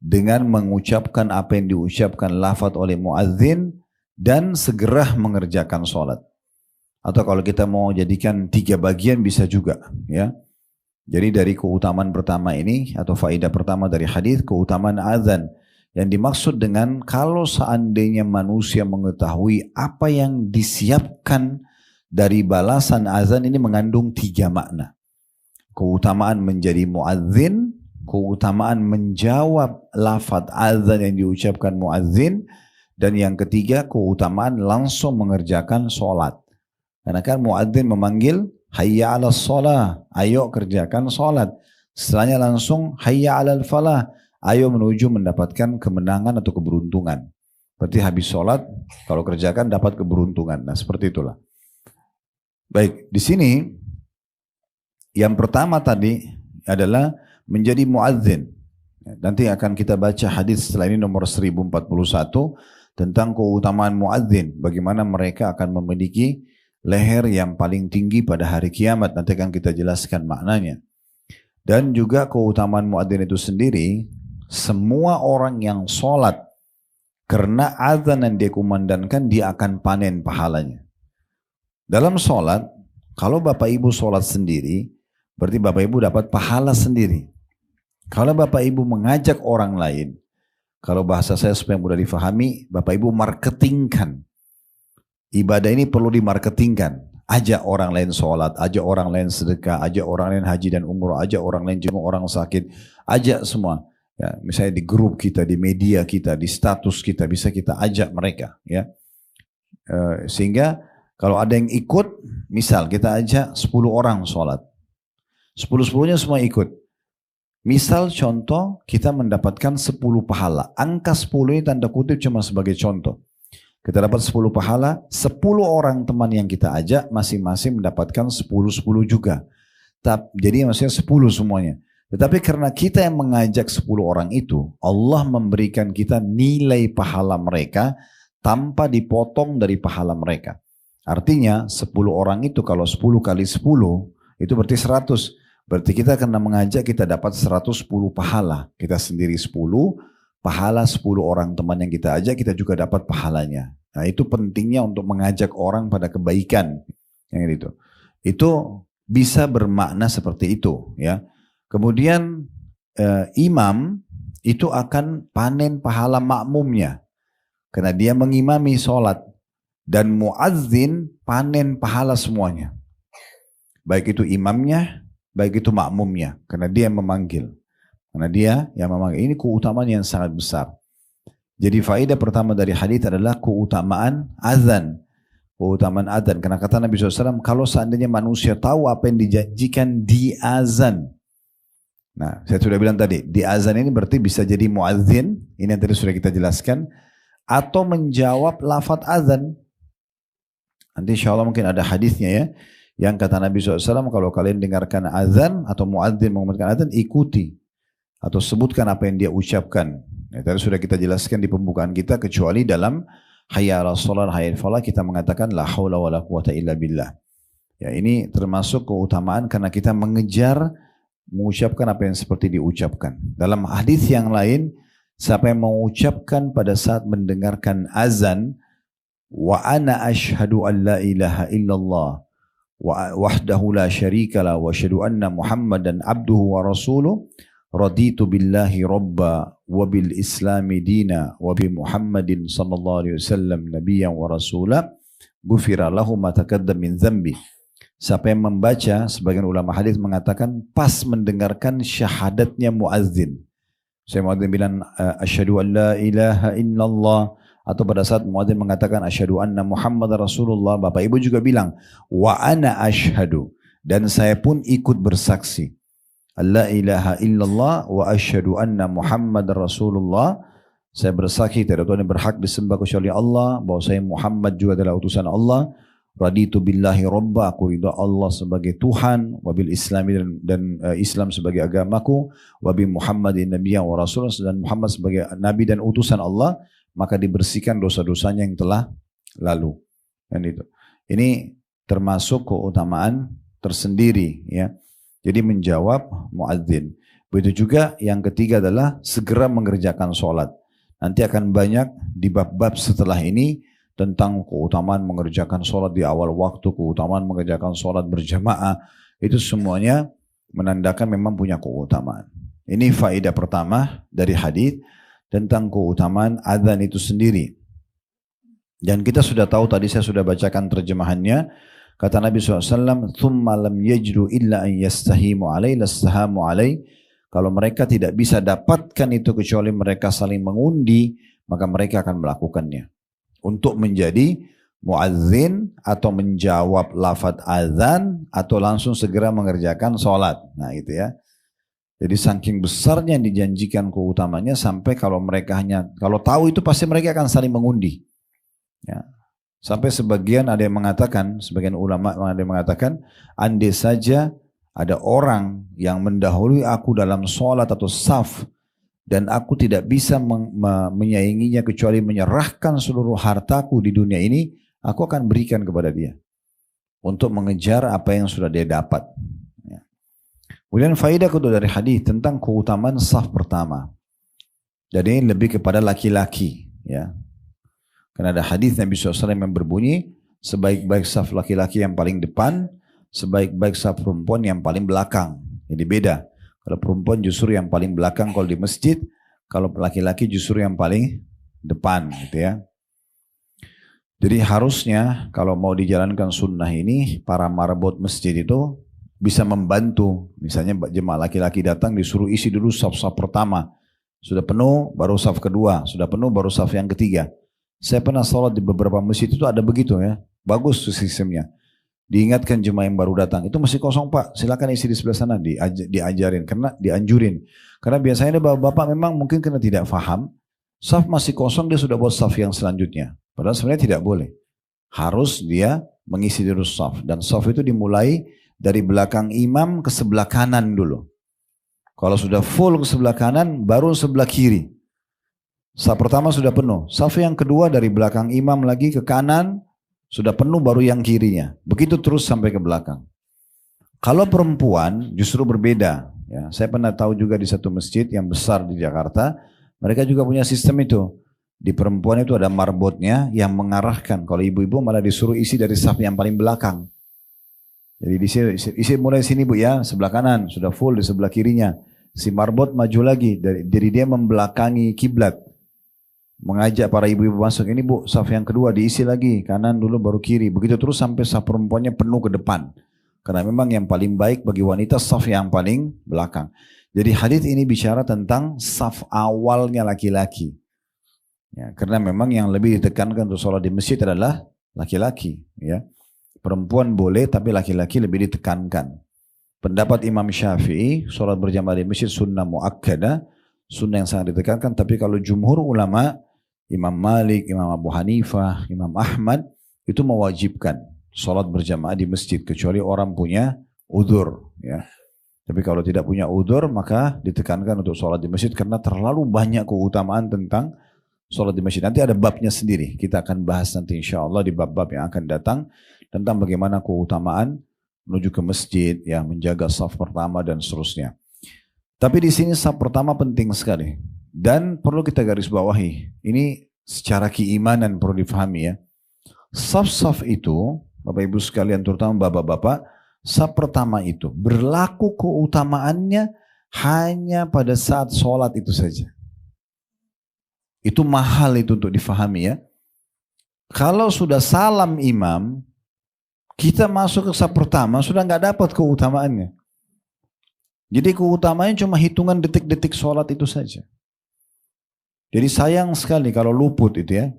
dengan mengucapkan apa yang diucapkan lafaz oleh muazzin dan segera mengerjakan sholat. Atau kalau kita mau jadikan 3 bagian bisa juga, ya. Jadi dari keutamaan pertama ini atau faedah pertama dari hadis, keutamaan azan. Yang dimaksud dengan kalau seandainya manusia mengetahui apa yang disiapkan dari balasan azan, ini mengandung 3 makna. Keutamaan menjadi muazzin, keutamaan menjawab lafaz azan yang diucapkan muazzin, dan yang ketiga keutamaan langsung mengerjakan sholat. Karena kan muazzin memanggil hayya 'alas shalah, ayo kerjakan sholat. Setelahnya langsung hayya 'alal falah, ayo menuju mendapatkan kemenangan atau keberuntungan. Berarti habis sholat, kalau kerjakan dapat keberuntungan. Nah seperti itulah. Baik, di sini yang pertama tadi adalah menjadi muazzin. Nanti akan kita baca hadis setelah ini nomor 1041 tentang keutamaan muazzin. Bagaimana mereka akan memiliki leher yang paling tinggi pada hari kiamat. Nanti akan kita jelaskan maknanya. Dan juga keutamaan muazzin itu sendiri, semua orang yang sholat karena azan yang dia kumandangkan, dia akan panen pahalanya. Dalam sholat, kalau Bapak Ibu sholat sendiri, berarti Bapak Ibu dapat pahala sendiri. Kalau Bapak Ibu mengajak orang lain, kalau bahasa saya supaya mudah difahami, Bapak Ibu marketingkan. Ibadah ini perlu dimarketingkan. Ajak orang lain sholat, ajak orang lain sedekah, ajak orang lain haji dan umrah, ajak orang lain jenguk orang sakit, ajak semua. Ya, misalnya di grup kita, di media kita, di status kita, bisa kita ajak mereka. Ya. Sehingga kalau ada yang ikut, misal kita ajak 10 orang sholat. 10-10-nya semua ikut. Misal contoh, kita mendapatkan 10 pahala. Angka 10 ini tanda kutip cuma sebagai contoh. Kita dapat 10 pahala, 10 orang teman yang kita ajak, masing-masing mendapatkan 10-10 juga. Jadi maksudnya 10 semuanya. Tetapi karena kita yang mengajak 10 orang itu, Allah memberikan kita nilai pahala mereka tanpa dipotong dari pahala mereka. Artinya 10 orang itu kalau 10 kali 10 itu berarti 100. Berarti kita karena mengajak kita dapat 110 pahala. Kita sendiri 10, pahala 10 orang teman yang kita ajak kita juga dapat pahalanya. Nah itu pentingnya untuk mengajak orang pada kebaikan. Yang itu. Itu bisa bermakna seperti itu, ya. Kemudian imam itu akan panen pahala makmumnya. Karena dia mengimami sholat. Dan muazzin panen pahala semuanya. Baik itu imamnya, baik itu makmumnya. Karena dia yang memanggil. Karena dia yang memanggil. Ini keutamaan yang sangat besar. Jadi faedah pertama dari hadis adalah keutamaan azan. Keutamaan azan. Karena kata Nabi SAW, kalau seandainya manusia tahu apa yang dijanjikan di azan. Nah, saya sudah bilang tadi, di azan ini berarti bisa jadi muazzin, ini yang tadi sudah kita jelaskan, atau menjawab lafaz azan. Nanti insya Allah mungkin ada hadisnya ya, yang kata Nabi SAW, kalau kalian dengarkan azan atau muazzin mengumandangkan azan, ikuti. atau sebutkan apa yang dia ucapkan. Ya, tadi sudah kita jelaskan di pembukaan kita, kecuali dalam hayya 'alas shalah, hayya 'alal falah kita mengatakan la haula wala quwata illa billah. Ya, ini termasuk keutamaan karena kita mengejar mengucapkan apa yang seperti diucapkan. Dalam hadis yang lain, siapa yang mengucapkan pada saat mendengarkan azan, wa ana ashhadu an la ilaha illallah wahdahu la syarika la wa asyhadu anna Muhammadan abduhu wa rasuluh, raditu billahi rabba wa bil islami dina wa bi Muhammadin sallallahu alaihi wasallam nabiyyan wa rasula, ghufira lahu ma taqaddama min dzambi. Siapa yang membaca, sebagian ulama hadis mengatakan pas mendengarkan syahadatnya muazzin. Saya muazzin bilang asyhadu an la ilaha illallah, atau pada saat muazzin mengatakan asyhadu anna Muhammad Rasulullah, Bapak Ibu juga bilang wa ana asyhadu, dan saya pun ikut bersaksi. La ilaha illallah wa asyhadu anna Muhammad Rasulullah. Saya bersaksi tidak ada Tuhan yang berhak disembah kecuali Allah, bahwa saya Muhammad juga adalah utusan Allah. Raditu billahi robba, aku ridha Allah sebagai Tuhan, wabil Islami dan Islam sebagai agamaku, wabil Muhammadin nabiyyan wa rasul, dan Muhammad sebagai nabi dan utusan Allah, maka dibersihkan dosa-dosanya yang telah lalu. Dan itu. Ini termasuk keutamaan tersendiri, ya. Jadi menjawab muadzin. Begitu juga yang ketiga adalah segera mengerjakan sholat. Nanti akan banyak di bab-bab setelah ini tentang keutamaan mengerjakan sholat di awal waktu, keutamaan mengerjakan sholat berjamaah, itu semuanya menandakan memang punya keutamaan. Ini faedah pertama dari hadis tentang keutamaan adzan itu sendiri. Dan kita sudah tahu, tadi saya sudah bacakan terjemahannya, kata Nabi SAW, thumma lam yajru illa an yastahimu alai lastahamu alai. Kalau mereka tidak bisa dapatkan itu kecuali mereka saling mengundi, maka mereka akan melakukannya. Untuk menjadi muazzin atau menjawab lafaz azan atau langsung segera mengerjakan sholat. Nah gitu ya. Jadi saking besarnya yang dijanjikan keutamanya sampai kalau mereka kalau tahu itu pasti mereka akan saling mengundi. Ya. Sampai sebagian ada yang mengatakan, sebagian ulama ada yang mengatakan, andai saja ada orang yang mendahului aku dalam sholat atau saf, dan aku tidak bisa menyainginya kecuali menyerahkan seluruh hartaku di dunia ini, aku akan berikan kepada dia untuk mengejar apa yang sudah dia dapat. Ya. Kemudian faedah kedua dari hadis tentang keutamaan saf pertama. Jadi ini lebih kepada laki-laki, ya. Karena ada hadis Nabi SAW yang berbunyi, sebaik-baik saf laki-laki yang paling depan, sebaik-baik saf perempuan yang paling belakang. Jadi beda. Kalau perempuan justru yang paling belakang kalau di masjid, kalau laki-laki justru yang paling depan, gitu ya. Jadi harusnya kalau mau dijalankan sunnah ini, para marbot masjid itu bisa membantu. Misalnya jemaah laki-laki datang disuruh isi dulu saf-saf pertama. Sudah penuh baru saf kedua, sudah penuh baru saf yang ketiga. Saya pernah sholat di beberapa masjid itu ada begitu ya. Bagus sistemnya. Diingatkan jemaah yang baru datang, itu masih kosong Pak, silakan isi di sebelah sana, diajarin, karena dianjurin. Karena biasanya bapak-bapak memang mungkin karena tidak faham, saf masih kosong dia sudah buat saf yang selanjutnya. Padahal sebenarnya tidak boleh. Harus dia mengisi dulu saf, dan saf itu dimulai dari belakang imam ke sebelah kanan dulu. Kalau sudah full ke sebelah kanan, baru sebelah kiri. Saf pertama sudah penuh, saf yang kedua dari belakang imam lagi ke kanan, sudah penuh baru yang kirinya. Begitu terus sampai ke belakang. Kalau perempuan justru berbeda. Ya, saya pernah tahu juga di satu masjid yang besar di Jakarta, mereka juga punya sistem itu. Di perempuan itu ada marbotnya yang mengarahkan. Kalau ibu-ibu malah disuruh isi dari saf yang paling belakang. Jadi isi mulai sini Bu ya, sebelah kanan sudah full, di sebelah kirinya. Si marbot maju lagi, jadi dia membelakangi kiblat. Mengajak para ibu-ibu masuk, ini Bu saf yang kedua diisi lagi, kanan dulu baru kiri, begitu terus sampai saf perempuannya penuh ke depan. Karena memang yang paling baik bagi wanita saf yang paling belakang. Jadi hadis ini bicara tentang saf awalnya laki-laki. Ya, karena memang yang lebih ditekankan untuk sholat di masjid adalah laki-laki. Ya. Perempuan boleh tapi laki-laki lebih ditekankan. Pendapat Imam Syafi'i, sholat berjamaah di masjid sunnah muakkadah, sunnah yang sangat ditekankan. Tapi kalau jumhur ulama, Imam Malik, Imam Abu Hanifah, Imam Ahmad, itu mewajibkan sholat berjamaah di masjid, kecuali orang punya udzur. Ya. Tapi kalau tidak punya udzur maka ditekankan untuk sholat di masjid karena terlalu banyak keutamaan tentang sholat di masjid. Nanti ada babnya sendiri. Kita akan bahas nanti insya Allah di bab-bab yang akan datang tentang bagaimana keutamaan menuju ke masjid, ya, menjaga saf pertama dan seterusnya. Tapi di sini saf pertama penting sekali dan perlu kita garis bawahi. Ini secara keimanan perlu difahami ya. Saf-saf itu, Bapak Ibu sekalian, terutama Bapak-bapak, saf pertama itu berlaku keutamaannya hanya pada saat sholat itu saja. Itu mahal itu untuk difahami ya. Kalau sudah salam imam, kita masuk ke saf pertama sudah nggak dapat keutamaannya. Jadi keutamaannya cuma hitungan detik-detik sholat itu saja. Jadi sayang sekali kalau luput itu ya.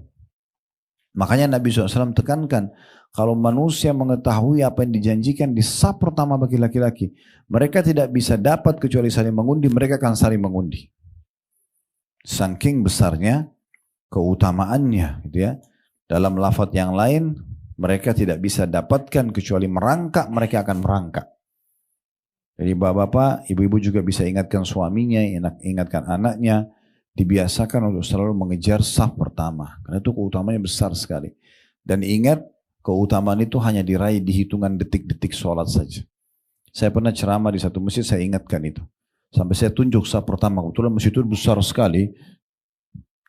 Makanya Nabi SAW tekankan, kalau manusia mengetahui apa yang dijanjikan di saf pertama bagi laki-laki, mereka tidak bisa dapat kecuali saling mengundi, mereka akan saling mengundi. Saking besarnya keutamaannya gitu ya. Dalam lafaz yang lain, mereka tidak bisa dapatkan kecuali merangkak, mereka akan merangkak. Jadi bapak-bapak, ibu-ibu juga bisa ingatkan suaminya, ingatkan anaknya, dibiasakan untuk selalu mengejar saf pertama. Karena itu keutamaannya besar sekali. Dan ingat, keutamaan itu hanya diraih di hitungan detik-detik sholat saja. Saya pernah ceramah di satu masjid, saya ingatkan itu. Sampai saya tunjuk saf pertama, kebetulan masjid itu besar sekali.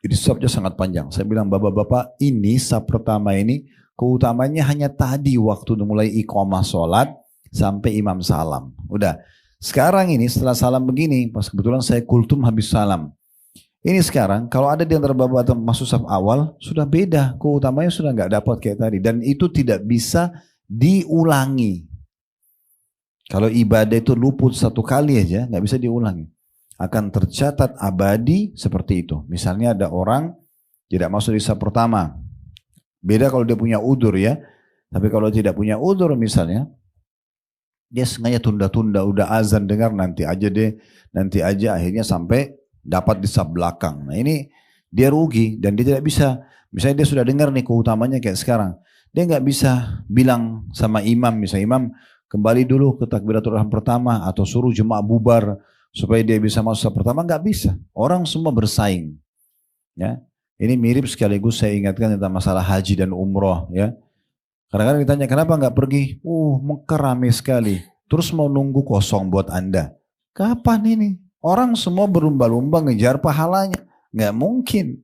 Jadi safnya sangat panjang. Saya bilang, bapak-bapak, ini saf pertama ini, keutamaannya hanya tadi waktu mulai iqamah sholat, sampai imam salam. Udah. Sekarang ini setelah salam begini, pas kebetulan saya kultum habis salam. Ini sekarang, kalau ada di antara bapak atau masuk saf awal, sudah beda. Keutamanya sudah nggak dapat kayak tadi. Dan itu tidak bisa diulangi. Kalau ibadah itu luput satu kali aja, nggak bisa diulangi. Akan tercatat abadi seperti itu. Misalnya ada orang tidak masuk di saf pertama. Beda kalau dia punya udzur ya. Tapi kalau tidak punya udzur misalnya, dia sengaja tunda-tunda, udah azan dengar nanti aja deh. Nanti aja akhirnya sampai dapat di saf belakang. Nah ini dia rugi dan dia tidak bisa. Misalnya dia sudah dengar nih keutamanya kayak sekarang. Dia nggak bisa bilang sama imam, misalnya imam kembali dulu ke takbiratul ihram pertama atau suruh jemaah bubar supaya dia bisa masuk saf pertama, nggak bisa. Orang semua bersaing. Ya, ini mirip sekaligus saya ingatkan tentang masalah haji dan umroh. Ya, kadang-kadang ditanya kenapa nggak pergi? Mekah ramai sekali. Terus mau nunggu kosong buat Anda. Kapan ini? Orang semua berlomba-lomba ngejar pahalanya. Nggak mungkin.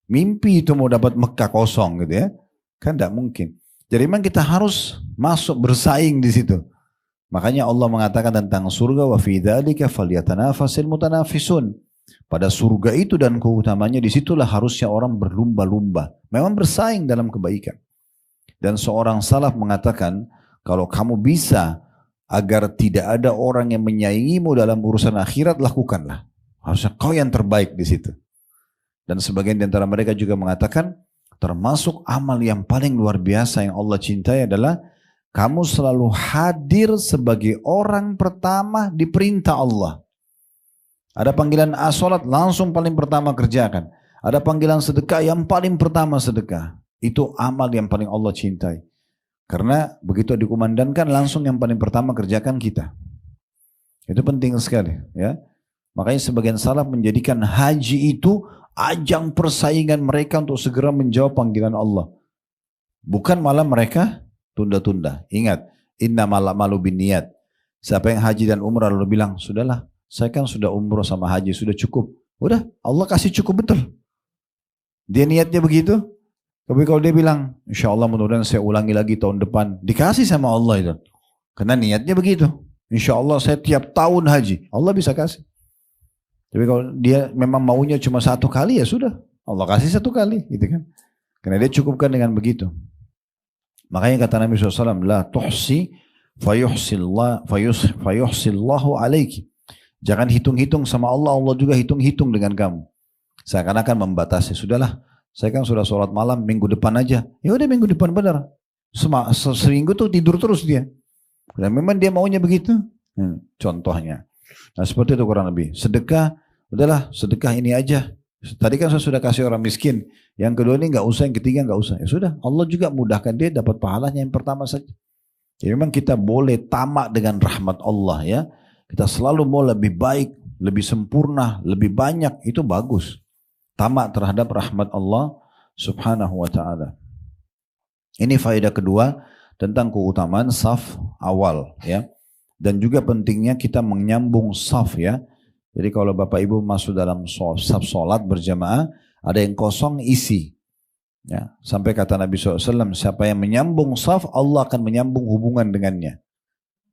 Mimpi itu mau dapat Mekah kosong gitu ya. Kan nggak mungkin. Jadi memang kita harus masuk bersaing di situ. Makanya Allah mengatakan tentang surga, wa fi dzalika falyatanafasil mutanafisun. Pada surga itu dan keutamanya disitulah harusnya orang berlomba-lomba. Memang bersaing dalam kebaikan. Dan seorang salaf mengatakan, kalau kamu bisa agar tidak ada orang yang menyaingimu dalam urusan akhirat, lakukanlah. Harusnya kau yang terbaik di situ. Dan sebagian di antara mereka juga mengatakan, termasuk amal yang paling luar biasa yang Allah cintai adalah kamu selalu hadir sebagai orang pertama di perintah Allah. Ada panggilan sholat, langsung paling pertama kerjakan. Ada panggilan sedekah, yang paling pertama sedekah. Itu amal yang paling Allah cintai. Karena begitu dikumandangkan langsung yang paling pertama kerjakan kita. Itu penting sekali ya. Makanya sebagian salaf menjadikan haji itu ajang persaingan mereka untuk segera menjawab panggilan Allah. Bukan malah mereka tunda-tunda. Ingat, innamal a'malu binniyat. Siapa yang haji dan umrah lalu bilang, sudahlah, saya kan sudah umrah sama haji, sudah cukup. Udah, Allah kasih cukup betul. Dia niatnya begitu. Tapi kalau dia bilang, insya Allah mudah-mudahan saya ulangi lagi tahun depan. Dikasih sama Allah itu. Karena niatnya begitu. Insya Allah saya tiap tahun haji. Allah bisa kasih. Tapi kalau dia memang maunya cuma satu kali ya sudah. Allah kasih satu kali. Gitu kan. Karena dia cukupkan dengan begitu. Makanya kata Nabi SAW, la tuhsi fayuhsillahu alaiki. Jangan hitung-hitung sama Allah. Allah juga hitung-hitung dengan kamu. Seakan-akan membatasi. Sudahlah. Saya kan sudah sholat malam minggu depan aja. Ya udah minggu depan benar. Seminggu tuh tidur terus dia. Dan memang dia maunya begitu. Contohnya. Nah seperti itu kurang lebih. Sedekah, udahlah sedekah ini aja. Tadi kan saya sudah kasih orang miskin. Yang kedua ini nggak usah, yang ketiga nggak usah. Ya sudah, Allah juga mudahkan dia dapat pahalanya yang pertama saja. Jadi memang kita boleh tamak dengan rahmat Allah ya. Kita selalu mau lebih baik, lebih sempurna, lebih banyak, itu bagus. Tamak terhadap rahmat Allah subhanahu wa ta'ala. Ini faedah kedua tentang keutamaan saf awal ya. Dan juga pentingnya kita menyambung saf ya. Jadi kalau Bapak Ibu masuk dalam saf solat berjamaah, ada yang kosong isi. Ya, sampai kata Nabi SAW, siapa yang menyambung saf, Allah akan menyambung hubungan dengannya.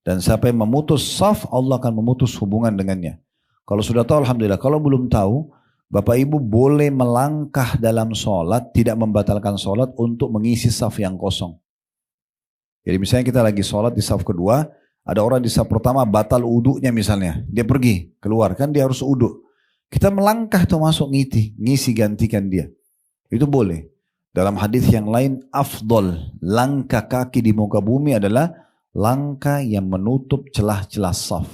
Dan siapa yang memutus saf, Allah akan memutus hubungan dengannya. Kalau sudah tahu, alhamdulillah. Kalau belum tahu, Bapak Ibu boleh melangkah dalam sholat, tidak membatalkan sholat untuk mengisi saf yang kosong. Jadi misalnya kita lagi sholat di saf kedua, ada orang di saf pertama batal uduknya misalnya, dia pergi, keluar, kan dia harus uduk. Kita melangkah tuh masuk ngisi gantikan dia. Itu boleh. Dalam hadis yang lain, afdol, langkah kaki di muka bumi adalah langkah yang menutup celah-celah saf.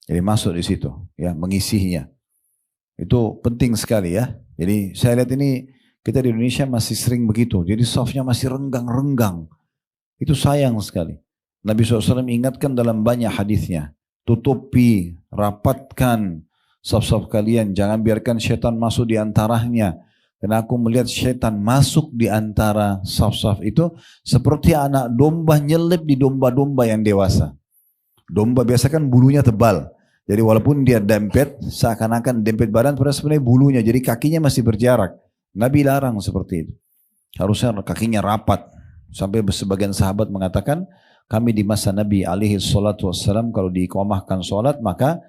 Jadi masuk di situ, ya, mengisinya. Itu penting sekali ya. Jadi saya lihat ini kita di Indonesia masih sering begitu. Jadi safnya masih renggang-renggang. Itu sayang sekali. Nabi SAW ingatkan dalam banyak hadisnya. Tutupi, rapatkan saf-saf kalian. Jangan biarkan syaitan masuk di antaranya. Karena aku melihat syaitan masuk di antara saf-saf itu seperti anak domba nyelip di domba-domba yang dewasa. Domba biasa kan bulunya tebal. Jadi walaupun dia dempet, seakan-akan dempet badan, padahal sebenarnya bulunya. Jadi kakinya masih berjarak. Nabi larang seperti itu. Harusnya kakinya rapat. Sampai sebagian sahabat mengatakan, kami di masa Nabi alaihi salatu wassalam kalau diiqamahkan sholat, maka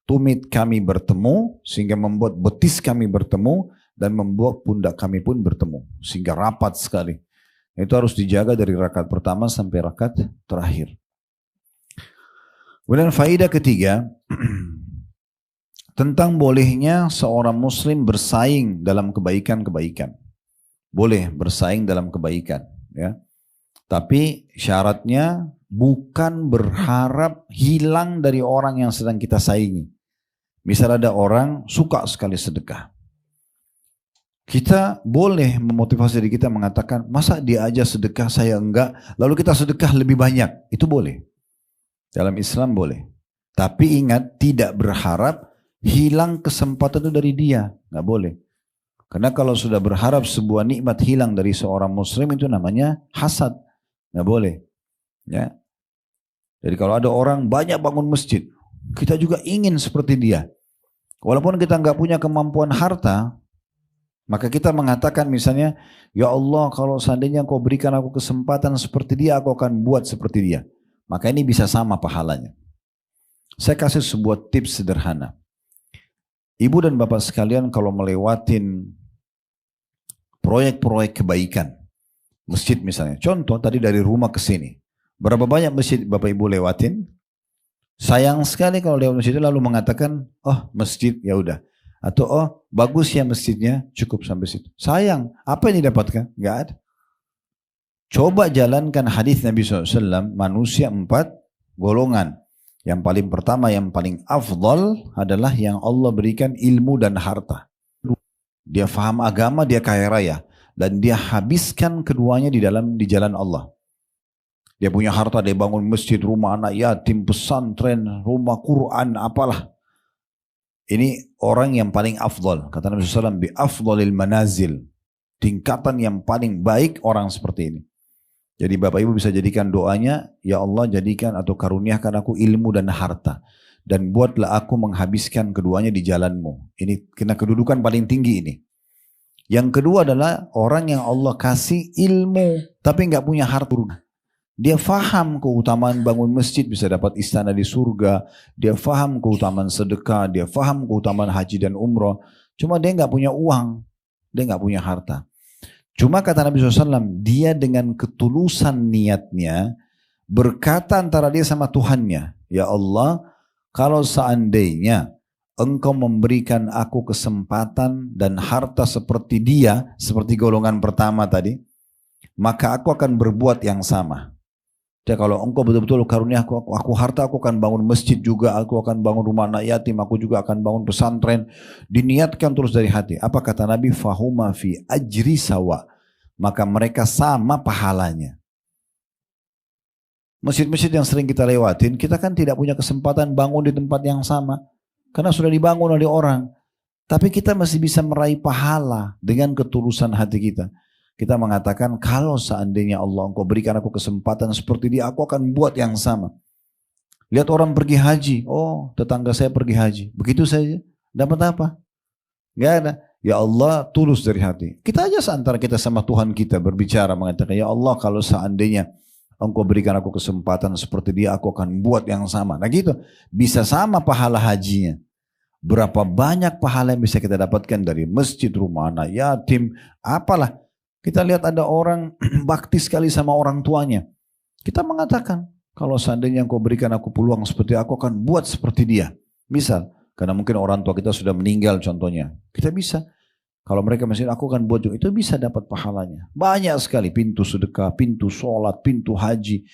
tumit kami bertemu, sehingga membuat betis kami bertemu, dan membuat pundak kami pun bertemu. Sehingga rapat sekali. Itu harus dijaga dari rakaat pertama sampai rakaat terakhir. Kemudian faedah ketiga, tentang bolehnya seorang muslim bersaing dalam kebaikan-kebaikan. Boleh bersaing dalam kebaikan. Ya. Tapi syaratnya bukan berharap hilang dari orang yang sedang kita saingi. Misal ada orang suka sekali sedekah. Kita boleh memotivasi diri kita mengatakan, masa dia aja sedekah saya enggak, lalu kita sedekah lebih banyak. Itu boleh. Dalam Islam boleh. Tapi ingat, tidak berharap hilang kesempatan itu dari dia. Enggak boleh. Karena kalau sudah berharap sebuah nikmat hilang dari seorang muslim, itu namanya hasad. Nggak boleh. Ya. Jadi kalau ada orang banyak bangun masjid, kita juga ingin seperti dia. Walaupun kita nggak punya kemampuan harta, maka kita mengatakan misalnya, ya Allah kalau seandainya kau berikan aku kesempatan seperti dia, aku akan buat seperti dia. Maka ini bisa sama pahalanya. Saya kasih sebuah tips sederhana. Ibu dan bapak sekalian kalau melewatin proyek-proyek kebaikan, masjid misalnya. Contoh tadi dari rumah ke sini. Berapa banyak masjid Bapak Ibu lewatin? Sayang sekali kalau lewat masjid itu lalu mengatakan, oh masjid ya udah. Atau oh bagus ya masjidnya, cukup sampai situ. Sayang, apa yang didapatkan? Enggak ada. Coba jalankan hadis Nabi SAW, manusia 4 golongan. Yang paling pertama, yang paling afdal adalah yang Allah berikan ilmu dan harta. Dia faham agama, dia kaya raya. Dan dia habiskan keduanya di jalan Allah. Dia punya harta, dia bangun masjid, rumah anak yatim, pesantren, rumah Quran, apalah. Ini orang yang paling afdal. Kata Nabi SAW, bi afdalil manazil. Tingkatan yang paling baik orang seperti ini. Jadi Bapak Ibu bisa jadikan doanya, ya Allah jadikan atau karuniakan aku ilmu dan harta. Dan buatlah aku menghabiskan keduanya di jalanmu. Ini kena kedudukan paling tinggi ini. Yang kedua adalah orang yang Allah kasih ilmu tapi nggak punya harta. Dia faham keutamaan bangun masjid bisa dapat istana di surga. Dia faham keutamaan sedekah. Dia faham keutamaan haji dan umroh. Cuma dia nggak punya uang. Dia nggak punya harta. Cuma kata Nabi SAW, dia dengan ketulusan niatnya berkata antara dia sama Tuhannya, ya Allah, kalau seandainya Engkau memberikan aku kesempatan dan harta seperti dia, seperti golongan pertama tadi, maka aku akan berbuat yang sama. Jadi kalau Engkau betul-betul karunia aku harta, aku akan bangun masjid juga, aku akan bangun rumah anak yatim, aku juga akan bangun pesantren. Diniatkan terus dari hati. Apa kata Nabi? Fahuma fi ajri sawa. Maka mereka sama pahalanya. Masjid-masjid yang sering kita lewatin, kita kan tidak punya kesempatan bangun di tempat yang sama. Karena sudah dibangun oleh orang. Tapi kita masih bisa meraih pahala dengan ketulusan hati kita. Kita mengatakan, kalau seandainya Allah engkau berikan aku kesempatan seperti dia, aku akan buat yang sama. Lihat orang pergi haji, oh tetangga saya pergi haji. Begitu saja, dapat apa? Gak ada. Ya Allah, tulus dari hati. Kita aja seantara kita sama Tuhan kita berbicara mengatakan, ya Allah kalau seandainya engkau berikan aku kesempatan seperti dia, aku akan buat yang sama. Nah gitu, bisa sama pahala hajinya. Berapa banyak pahala yang bisa kita dapatkan dari masjid, rumah anak yatim, apalah. Kita lihat ada orang bakti sekali sama orang tuanya. Kita mengatakan, kalau seandainya engkau berikan aku peluang seperti aku akan buat seperti dia. Misal, karena mungkin orang tua kita sudah meninggal contohnya. Kita bisa. Kalau mereka masih aku akan buat juga. Itu bisa dapat pahalanya. Banyak sekali pintu sedekah, pintu sholat, pintu haji.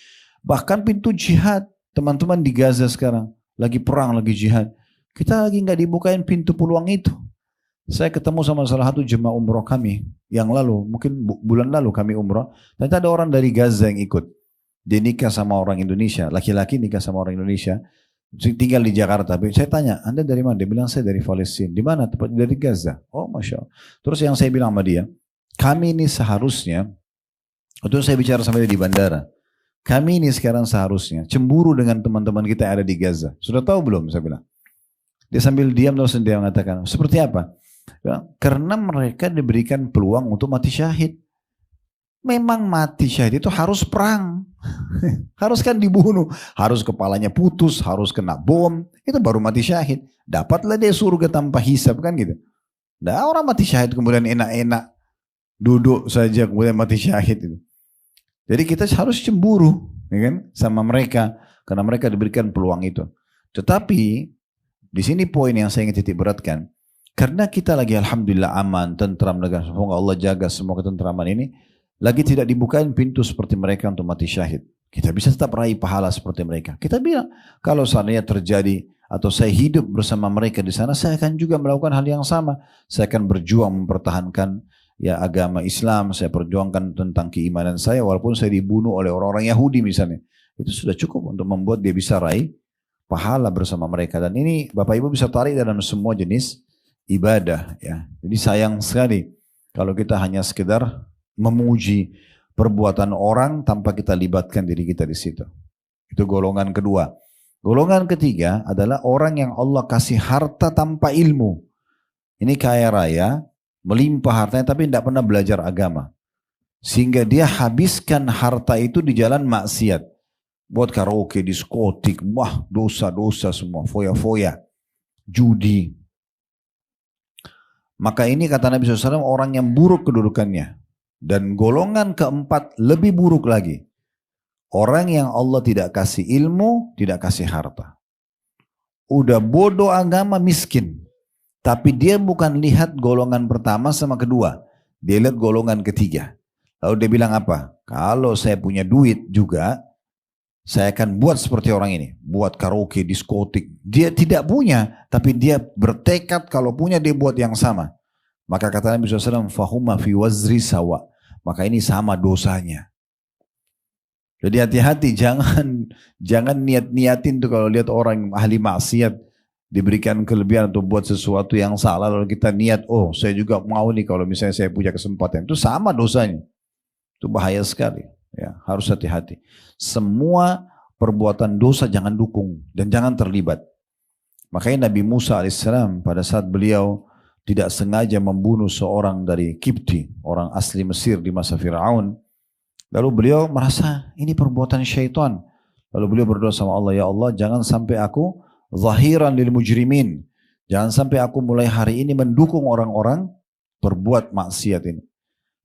Bahkan pintu jihad. Teman-teman di Gaza sekarang. Lagi perang, lagi jihad. Kita lagi nggak dibukain pintu peluang itu. Saya ketemu sama salah satu jemaah umroh kami. Yang lalu, mungkin bulan lalu kami umroh. Ternyata ada orang dari Gaza yang ikut. Dia nikah sama orang Indonesia. Laki-laki nikah sama orang Indonesia. Tinggal di Jakarta. Saya tanya, Anda dari mana? Dia bilang, saya dari Palestina. Di mana? Tepatnya dari Gaza. Oh, Masya Allah. Terus yang saya bilang sama dia, kami ini seharusnya, waktu saya bicara sama dia di bandara, kami ini sekarang seharusnya cemburu dengan teman-teman kita yang ada di Gaza. Sudah tahu belum? Saya bilang. Dia sambil diam terus dia mengatakan, seperti apa? Karena mereka diberikan peluang untuk mati syahid. Memang mati syahid itu harus perang. Harus kan dibunuh. Harus kepalanya putus, harus kena bom. Itu baru mati syahid. Dapatlah dia surga tanpa hisab kan gitu. Nah orang mati syahid kemudian enak-enak. Duduk saja kemudian mati syahid itu. Jadi kita harus cemburu ya kan, sama mereka. Karena mereka diberikan peluang itu. Tetapi di sini poin yang saya ingin titik beratkan. Karena kita lagi alhamdulillah aman, tentram negara. Semoga Allah jaga semua ketentraman ini. Lagi tidak dibukain pintu seperti mereka untuk mati syahid. Kita bisa tetap raih pahala seperti mereka. Kita bilang, kalau seandainya terjadi atau saya hidup bersama mereka di sana, saya akan juga melakukan hal yang sama. Saya akan berjuang mempertahankan ya agama Islam, saya perjuangkan tentang keimanan saya, walaupun saya dibunuh oleh orang-orang Yahudi misalnya. Itu sudah cukup untuk membuat dia bisa raih pahala bersama mereka. Dan ini Bapak Ibu bisa tarik dalam semua jenis ibadah. Ya. Jadi sayang sekali kalau kita hanya sekedar memuji perbuatan orang tanpa kita libatkan diri kita di situ. Itu golongan kedua. Golongan ketiga adalah orang yang Allah kasih harta tanpa ilmu. Ini kaya raya, melimpah hartanya tapi tidak pernah belajar agama. Sehingga dia habiskan harta itu di jalan maksiat. Buat karaoke, diskotik, wah dosa-dosa semua, foya-foya, judi. Maka ini kata Nabi SAW orang yang buruk kedudukannya. Dan golongan keempat lebih buruk lagi. Orang yang Allah tidak kasih ilmu, tidak kasih harta. Udah bodoh agama miskin. Tapi dia bukan lihat golongan pertama sama kedua. Dia lihat golongan ketiga. Lalu dia bilang apa? Kalau saya punya duit juga, saya akan buat seperti orang ini. Buat karaoke, diskotik. Dia tidak punya, tapi dia bertekad kalau punya dia buat yang sama. Maka kata Nabi SAW, fahuma fi wazri sawa. Maka ini sama dosanya. Jadi hati-hati, jangan niat-niatin tuh kalau lihat orang ahli maksiat diberikan kelebihan untuk buat sesuatu yang salah, lalu kita niat, oh saya juga mau nih kalau misalnya saya punya kesempatan. Itu sama dosanya. Itu bahaya sekali. Ya, harus hati-hati. Semua perbuatan dosa jangan dukung dan jangan terlibat. Makanya Nabi Musa alaihissalam pada saat beliau tidak sengaja membunuh seorang dari Kipti, orang asli Mesir di masa Fir'aun. Lalu beliau merasa ini perbuatan syaitan. Lalu beliau berdoa sama Allah, ya Allah jangan sampai aku zahiran lil mujrimin. Jangan sampai aku mulai hari ini mendukung orang-orang berbuat maksiat ini.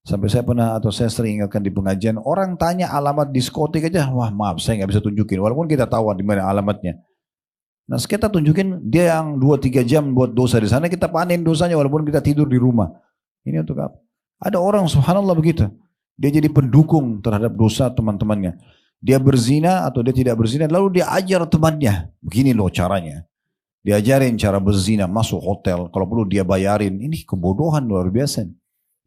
Sampai saya pernah atau saya sering ingatkan di pengajian, orang tanya alamat diskotik aja, wah maaf saya nggak bisa tunjukin. Walaupun kita tahu di mana alamatnya. Nah kita tunjukin dia yang 2-3 jam buat dosa di sana, kita panen dosanya walaupun kita tidur di rumah. Ini untuk apa? Ada orang subhanallah begitu. Dia jadi pendukung terhadap dosa teman-temannya. Dia berzina atau dia tidak berzina, lalu dia ajar temannya. Begini loh caranya. Diajarin cara berzina, masuk hotel, kalau perlu dia bayarin. Ini kebodohan luar biasa.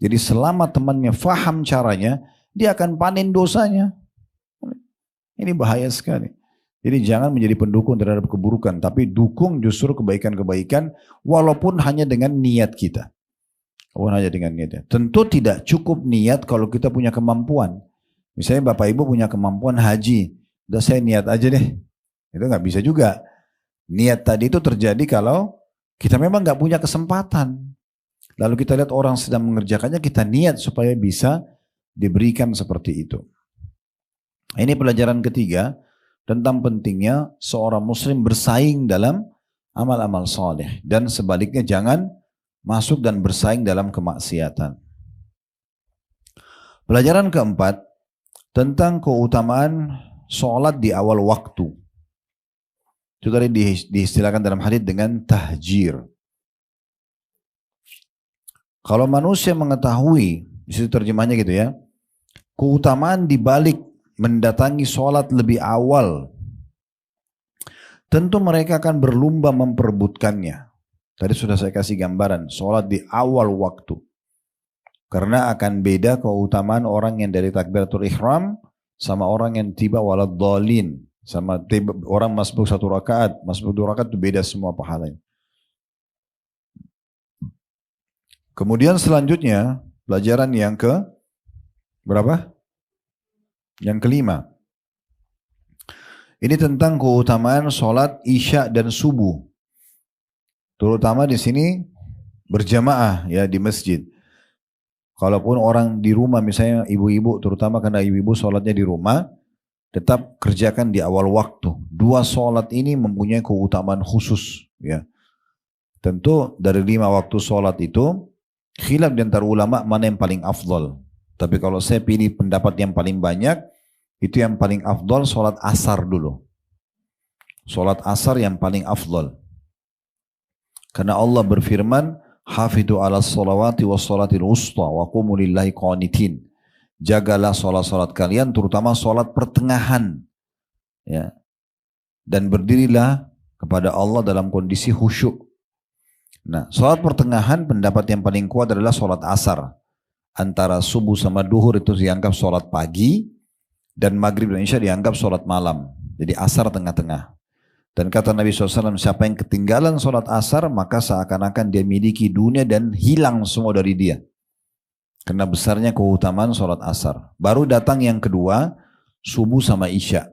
Jadi selama temannya faham caranya, dia akan panen dosanya. Ini bahaya sekali. Jadi jangan menjadi pendukung terhadap keburukan, tapi dukung justru kebaikan-kebaikan walaupun hanya dengan niat kita. Walaupun hanya dengan niatnya. Tentu tidak cukup niat kalau kita punya kemampuan. Misalnya Bapak Ibu punya kemampuan haji, udah saya niat aja deh. Itu nggak bisa juga. Niat tadi itu terjadi kalau kita memang nggak punya kesempatan. Lalu kita lihat orang sedang mengerjakannya, kita niat supaya bisa diberikan seperti itu. Ini pelajaran ketiga tentang pentingnya seorang muslim bersaing dalam amal-amal saleh dan sebaliknya jangan masuk dan bersaing dalam kemaksiatan. Pelajaran keempat tentang keutamaan sholat di awal waktu. Itu tadi diistilahkan dalam hadits dengan tahjir. Kalau manusia mengetahui, di situ terjemahnya gitu ya, keutamaan di balik mendatangi sholat lebih awal, tentu mereka akan berlomba memperebutkannya. Tadi sudah saya kasih gambaran, sholat di awal waktu. Karena akan beda keutamaan orang yang dari takbiratul ihram sama orang yang tiba walad dhalin. Sama tiba, orang masbuk 1 rakaat, masbuk 2 rakaat itu beda semua pahalanya. Kemudian selanjutnya, pelajaran yang ke berapa? Yang kelima. Ini tentang keutamaan sholat isya dan subuh. Terutama di sini berjamaah ya di masjid. Kalaupun orang di rumah misalnya ibu-ibu, terutama karena ibu-ibu sholatnya di rumah, tetap kerjakan di awal waktu. 2 sholat ini mempunyai keutamaan khusus. Ya. Tentu dari 5 waktu sholat itu, khilaf di antara ulama mana yang paling afdal. Tapi kalau saya pilih pendapat yang paling banyak, itu yang paling afdal sholat asar dulu. Sholat asar yang paling afdal. Karena Allah berfirman, Hafidhu ala sholawati wa sholatil usta wa qumu lillahi qanitin. Jagalah sholat-sholat kalian, terutama sholat pertengahan. Ya. Dan berdirilah kepada Allah dalam kondisi khusyuk. Nah, sholat pertengahan pendapat yang paling kuat adalah sholat asar. Antara subuh sama duhur itu dianggap sholat pagi, dan maghrib dan isya dianggap sholat malam. Jadi asar tengah-tengah. Dan kata Nabi SAW, siapa yang ketinggalan sholat asar, maka seakan-akan dia miliki dunia dan hilang semua dari dia. Karena besarnya keutamaan sholat asar. Baru datang yang kedua, subuh sama isya.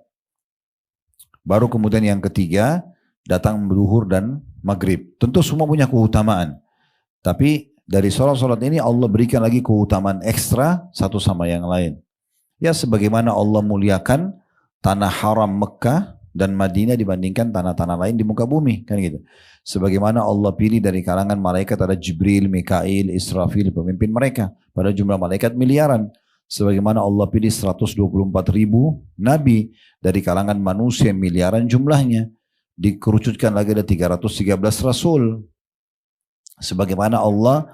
Baru kemudian yang ketiga, datang duhur dan maghrib. Tentu semua punya keutamaan. Tapi dari sholat-sholat ini Allah berikan lagi keutamaan ekstra satu sama yang lain. Ya sebagaimana Allah muliakan tanah haram Mekah dan Madinah dibandingkan tanah-tanah lain di muka bumi. Kan gitu. Sebagaimana Allah pilih dari kalangan malaikat ada Jibril, Mikail, Israfil, pemimpin mereka. Pada jumlah malaikat miliaran. Sebagaimana Allah pilih 124 ribu nabi dari kalangan manusia miliaran jumlahnya. Dikerucutkan lagi ada 313 rasul. Sebagaimana Allah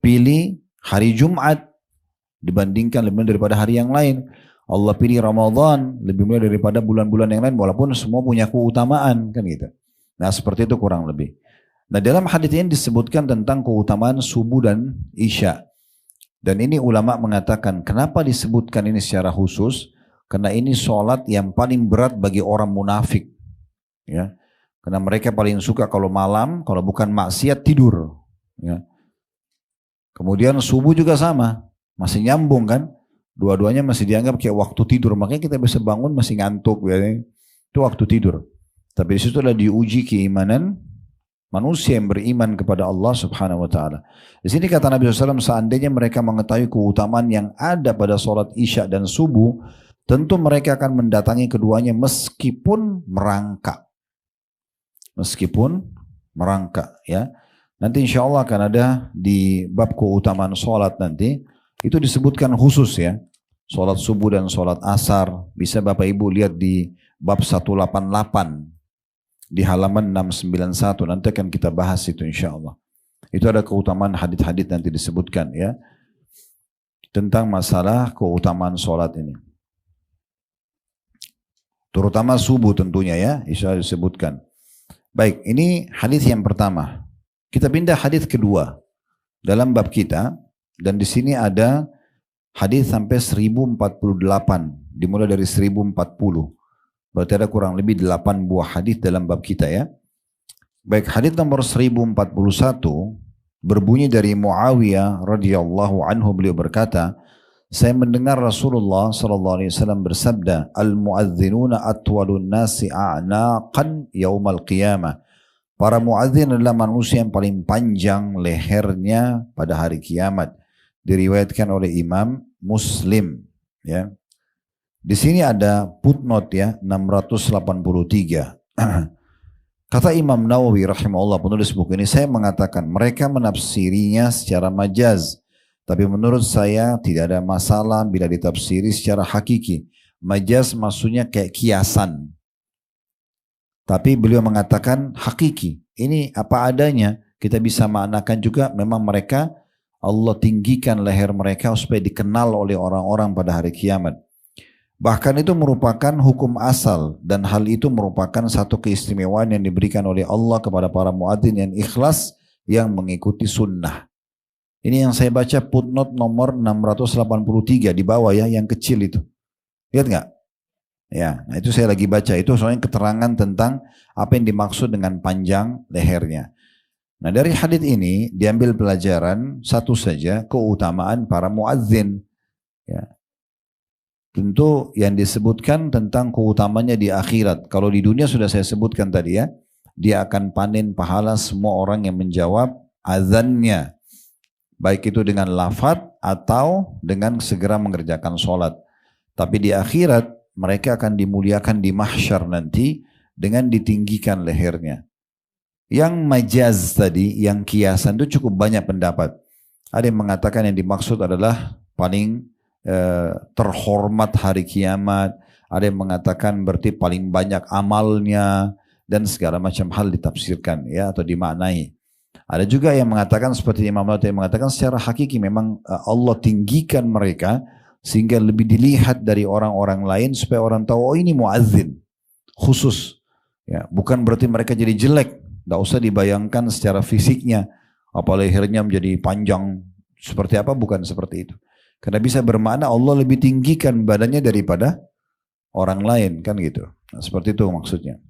pilih hari Jumat dibandingkan lebih daripada hari yang lain. Allah pilih Ramadan lebih mulia daripada bulan-bulan yang lain walaupun semua punya keutamaan kan gitu. Nah seperti itu kurang lebih. Nah dalam hadits ini disebutkan tentang keutamaan subuh dan isya. Dan ini ulama mengatakan kenapa disebutkan ini secara khusus? Karena ini sholat yang paling berat bagi orang munafik. Ya. Karena mereka paling suka kalau malam, kalau bukan maksiat tidur. Ya. Kemudian subuh juga sama, masih nyambung kan? Dua-duanya masih dianggap kayak waktu tidur, makanya kita bisa bangun masih ngantuk, ya. Itu waktu tidur. Tapi di situ adalah diuji keimanan manusia yang beriman kepada Allah Subhanahu Wa Taala. Di sini kata Nabi SAW, seandainya mereka mengetahui keutamaan yang ada pada sholat isya dan subuh, tentu mereka akan mendatangi keduanya meskipun merangkak. Meskipun merangkak, ya. Nanti insya Allah akan ada di bab keutamaan sholat nanti. Itu disebutkan khusus ya. Sholat subuh dan sholat asar. Bisa Bapak Ibu lihat di bab 188. Di halaman 691. Nanti akan kita bahas itu insya Allah. Itu ada keutamaan hadits-hadits nanti disebutkan ya. Tentang masalah keutamaan sholat ini. Terutama subuh tentunya ya. Insya Allah disebutkan. Baik, ini hadis yang pertama. Kita pindah hadis kedua dalam bab kita dan di sini ada hadis sampai 1048 dimulai dari 1040. Berarti ada kurang lebih 8 buah hadis dalam bab kita ya. Baik, hadis nomor 1041 berbunyi dari Muawiyah radhiyallahu anhu, beliau berkata, saya mendengar Rasulullah sallallahu alaihi wasallam bersabda, al-muadzinuna atwalun nasi a'naqan yaumal qiyamah. Para muadzin adalah manusia yang paling panjang lehernya pada hari kiamat. Diriwayatkan oleh Imam Muslim ya. Di sini ada footnote ya 683. Kata Imam Nawawi rahimahullah, penulis buku ini, saya mengatakan mereka menafsirinya secara majaz. Tapi menurut saya tidak ada masalah bila ditafsiri secara hakiki. Majaz maksudnya kayak kiasan. Tapi beliau mengatakan hakiki. Ini apa adanya. Kita bisa maknakan juga memang mereka, Allah tinggikan leher mereka supaya dikenal oleh orang-orang pada hari kiamat. Bahkan itu merupakan hukum asal dan hal itu merupakan satu keistimewaan yang diberikan oleh Allah kepada para muadzin yang ikhlas yang mengikuti sunnah. Ini yang saya baca footnote nomor 683 di bawah ya, yang kecil itu. Lihat nggak? Ya, nah itu saya lagi baca itu soalnya keterangan tentang apa yang dimaksud dengan panjang lehernya. Nah dari hadits ini diambil pelajaran satu saja, keutamaan para muadzin. Ya. Tentu yang disebutkan tentang keutamanya di akhirat. Kalau di dunia sudah saya sebutkan tadi ya. Dia akan panen pahala semua orang yang menjawab azannya. Baik itu dengan lafaz atau dengan segera mengerjakan sholat. Tapi di akhirat mereka akan dimuliakan di mahsyar nanti dengan ditinggikan lehernya. Yang majaz tadi, yang kiasan itu cukup banyak pendapat. Ada yang mengatakan yang dimaksud adalah paling terhormat hari kiamat, ada yang mengatakan berarti paling banyak amalnya dan segala macam hal ditafsirkan ya atau dimaknai. Ada juga yang mengatakan seperti Imam Nawawi yang mengatakan secara hakiki memang Allah tinggikan mereka sehingga lebih dilihat dari orang-orang lain supaya orang tahu oh ini muadzin khusus ya, bukan berarti mereka jadi jelek, tidak usah dibayangkan secara fisiknya apa lehernya menjadi panjang seperti apa, bukan seperti itu. Karena bisa bermakna Allah lebih tinggikan badannya daripada orang lain kan gitu. Nah, seperti itu maksudnya.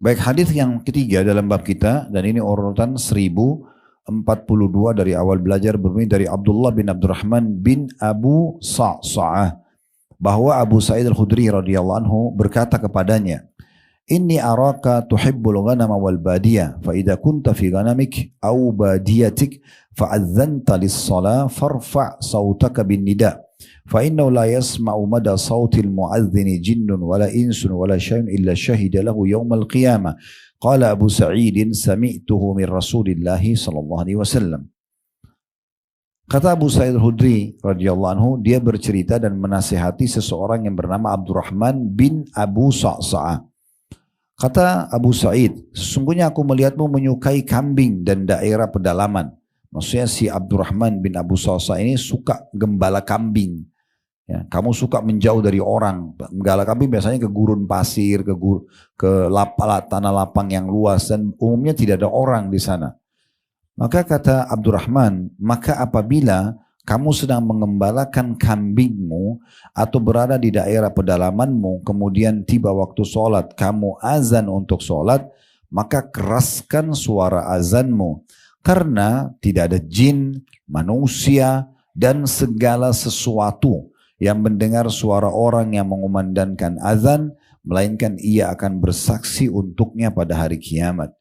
Baik, hadis yang ketiga dalam bab kita dan ini urutan 1042 dari awal belajar berbunyi dari Abdullah bin Abdurrahman bin Abu Sa'sa'ah bahwa Abu Sa'id Al-Khudri radhiyallahu anhu berkata kepadanya, Inni araka tuhibbul ghanama wal badiyah fa idza kunta fi ghanamik aw badiyatik fa'adzanta lis-shalah farfa' sautaka bin nida fa innahu la yasma'u mada sautil mu'adzini jinnun wala insun wala syai'un illa syahida lahu yaumal qiyamah. Qala Abu Sa'id sami'tuhu min Rasulillah sallallahu alaihi wasallam. Kata Abu Sa'id Al-Khudri radhiyallahu anhu, dia bercerita dan menasihati seseorang yang bernama Abdurrahman bin Abu Sa'sa'ah. Kata Abu Sa'id, sesungguhnya aku melihatmu menyukai kambing dan daerah pedalaman. Maksudnya si Abdurrahman bin Abu Sa'sa'ah ini suka gembala kambing. Ya, kamu suka menjauh dari orang. Gembala kambing biasanya ke gurun pasir, ke tanah lapang yang luas dan umumnya tidak ada orang di sana. Maka kata Abdurrahman, maka apabila kamu sedang mengembalakan kambingmu atau berada di daerah pedalamanmu, kemudian tiba waktu sholat, kamu azan untuk sholat, maka keraskan suara azanmu. Karena tidak ada jin, manusia, dan segala sesuatu yang mendengar suara orang yang mengumandangkan azan, melainkan ia akan bersaksi untuknya pada hari kiamat.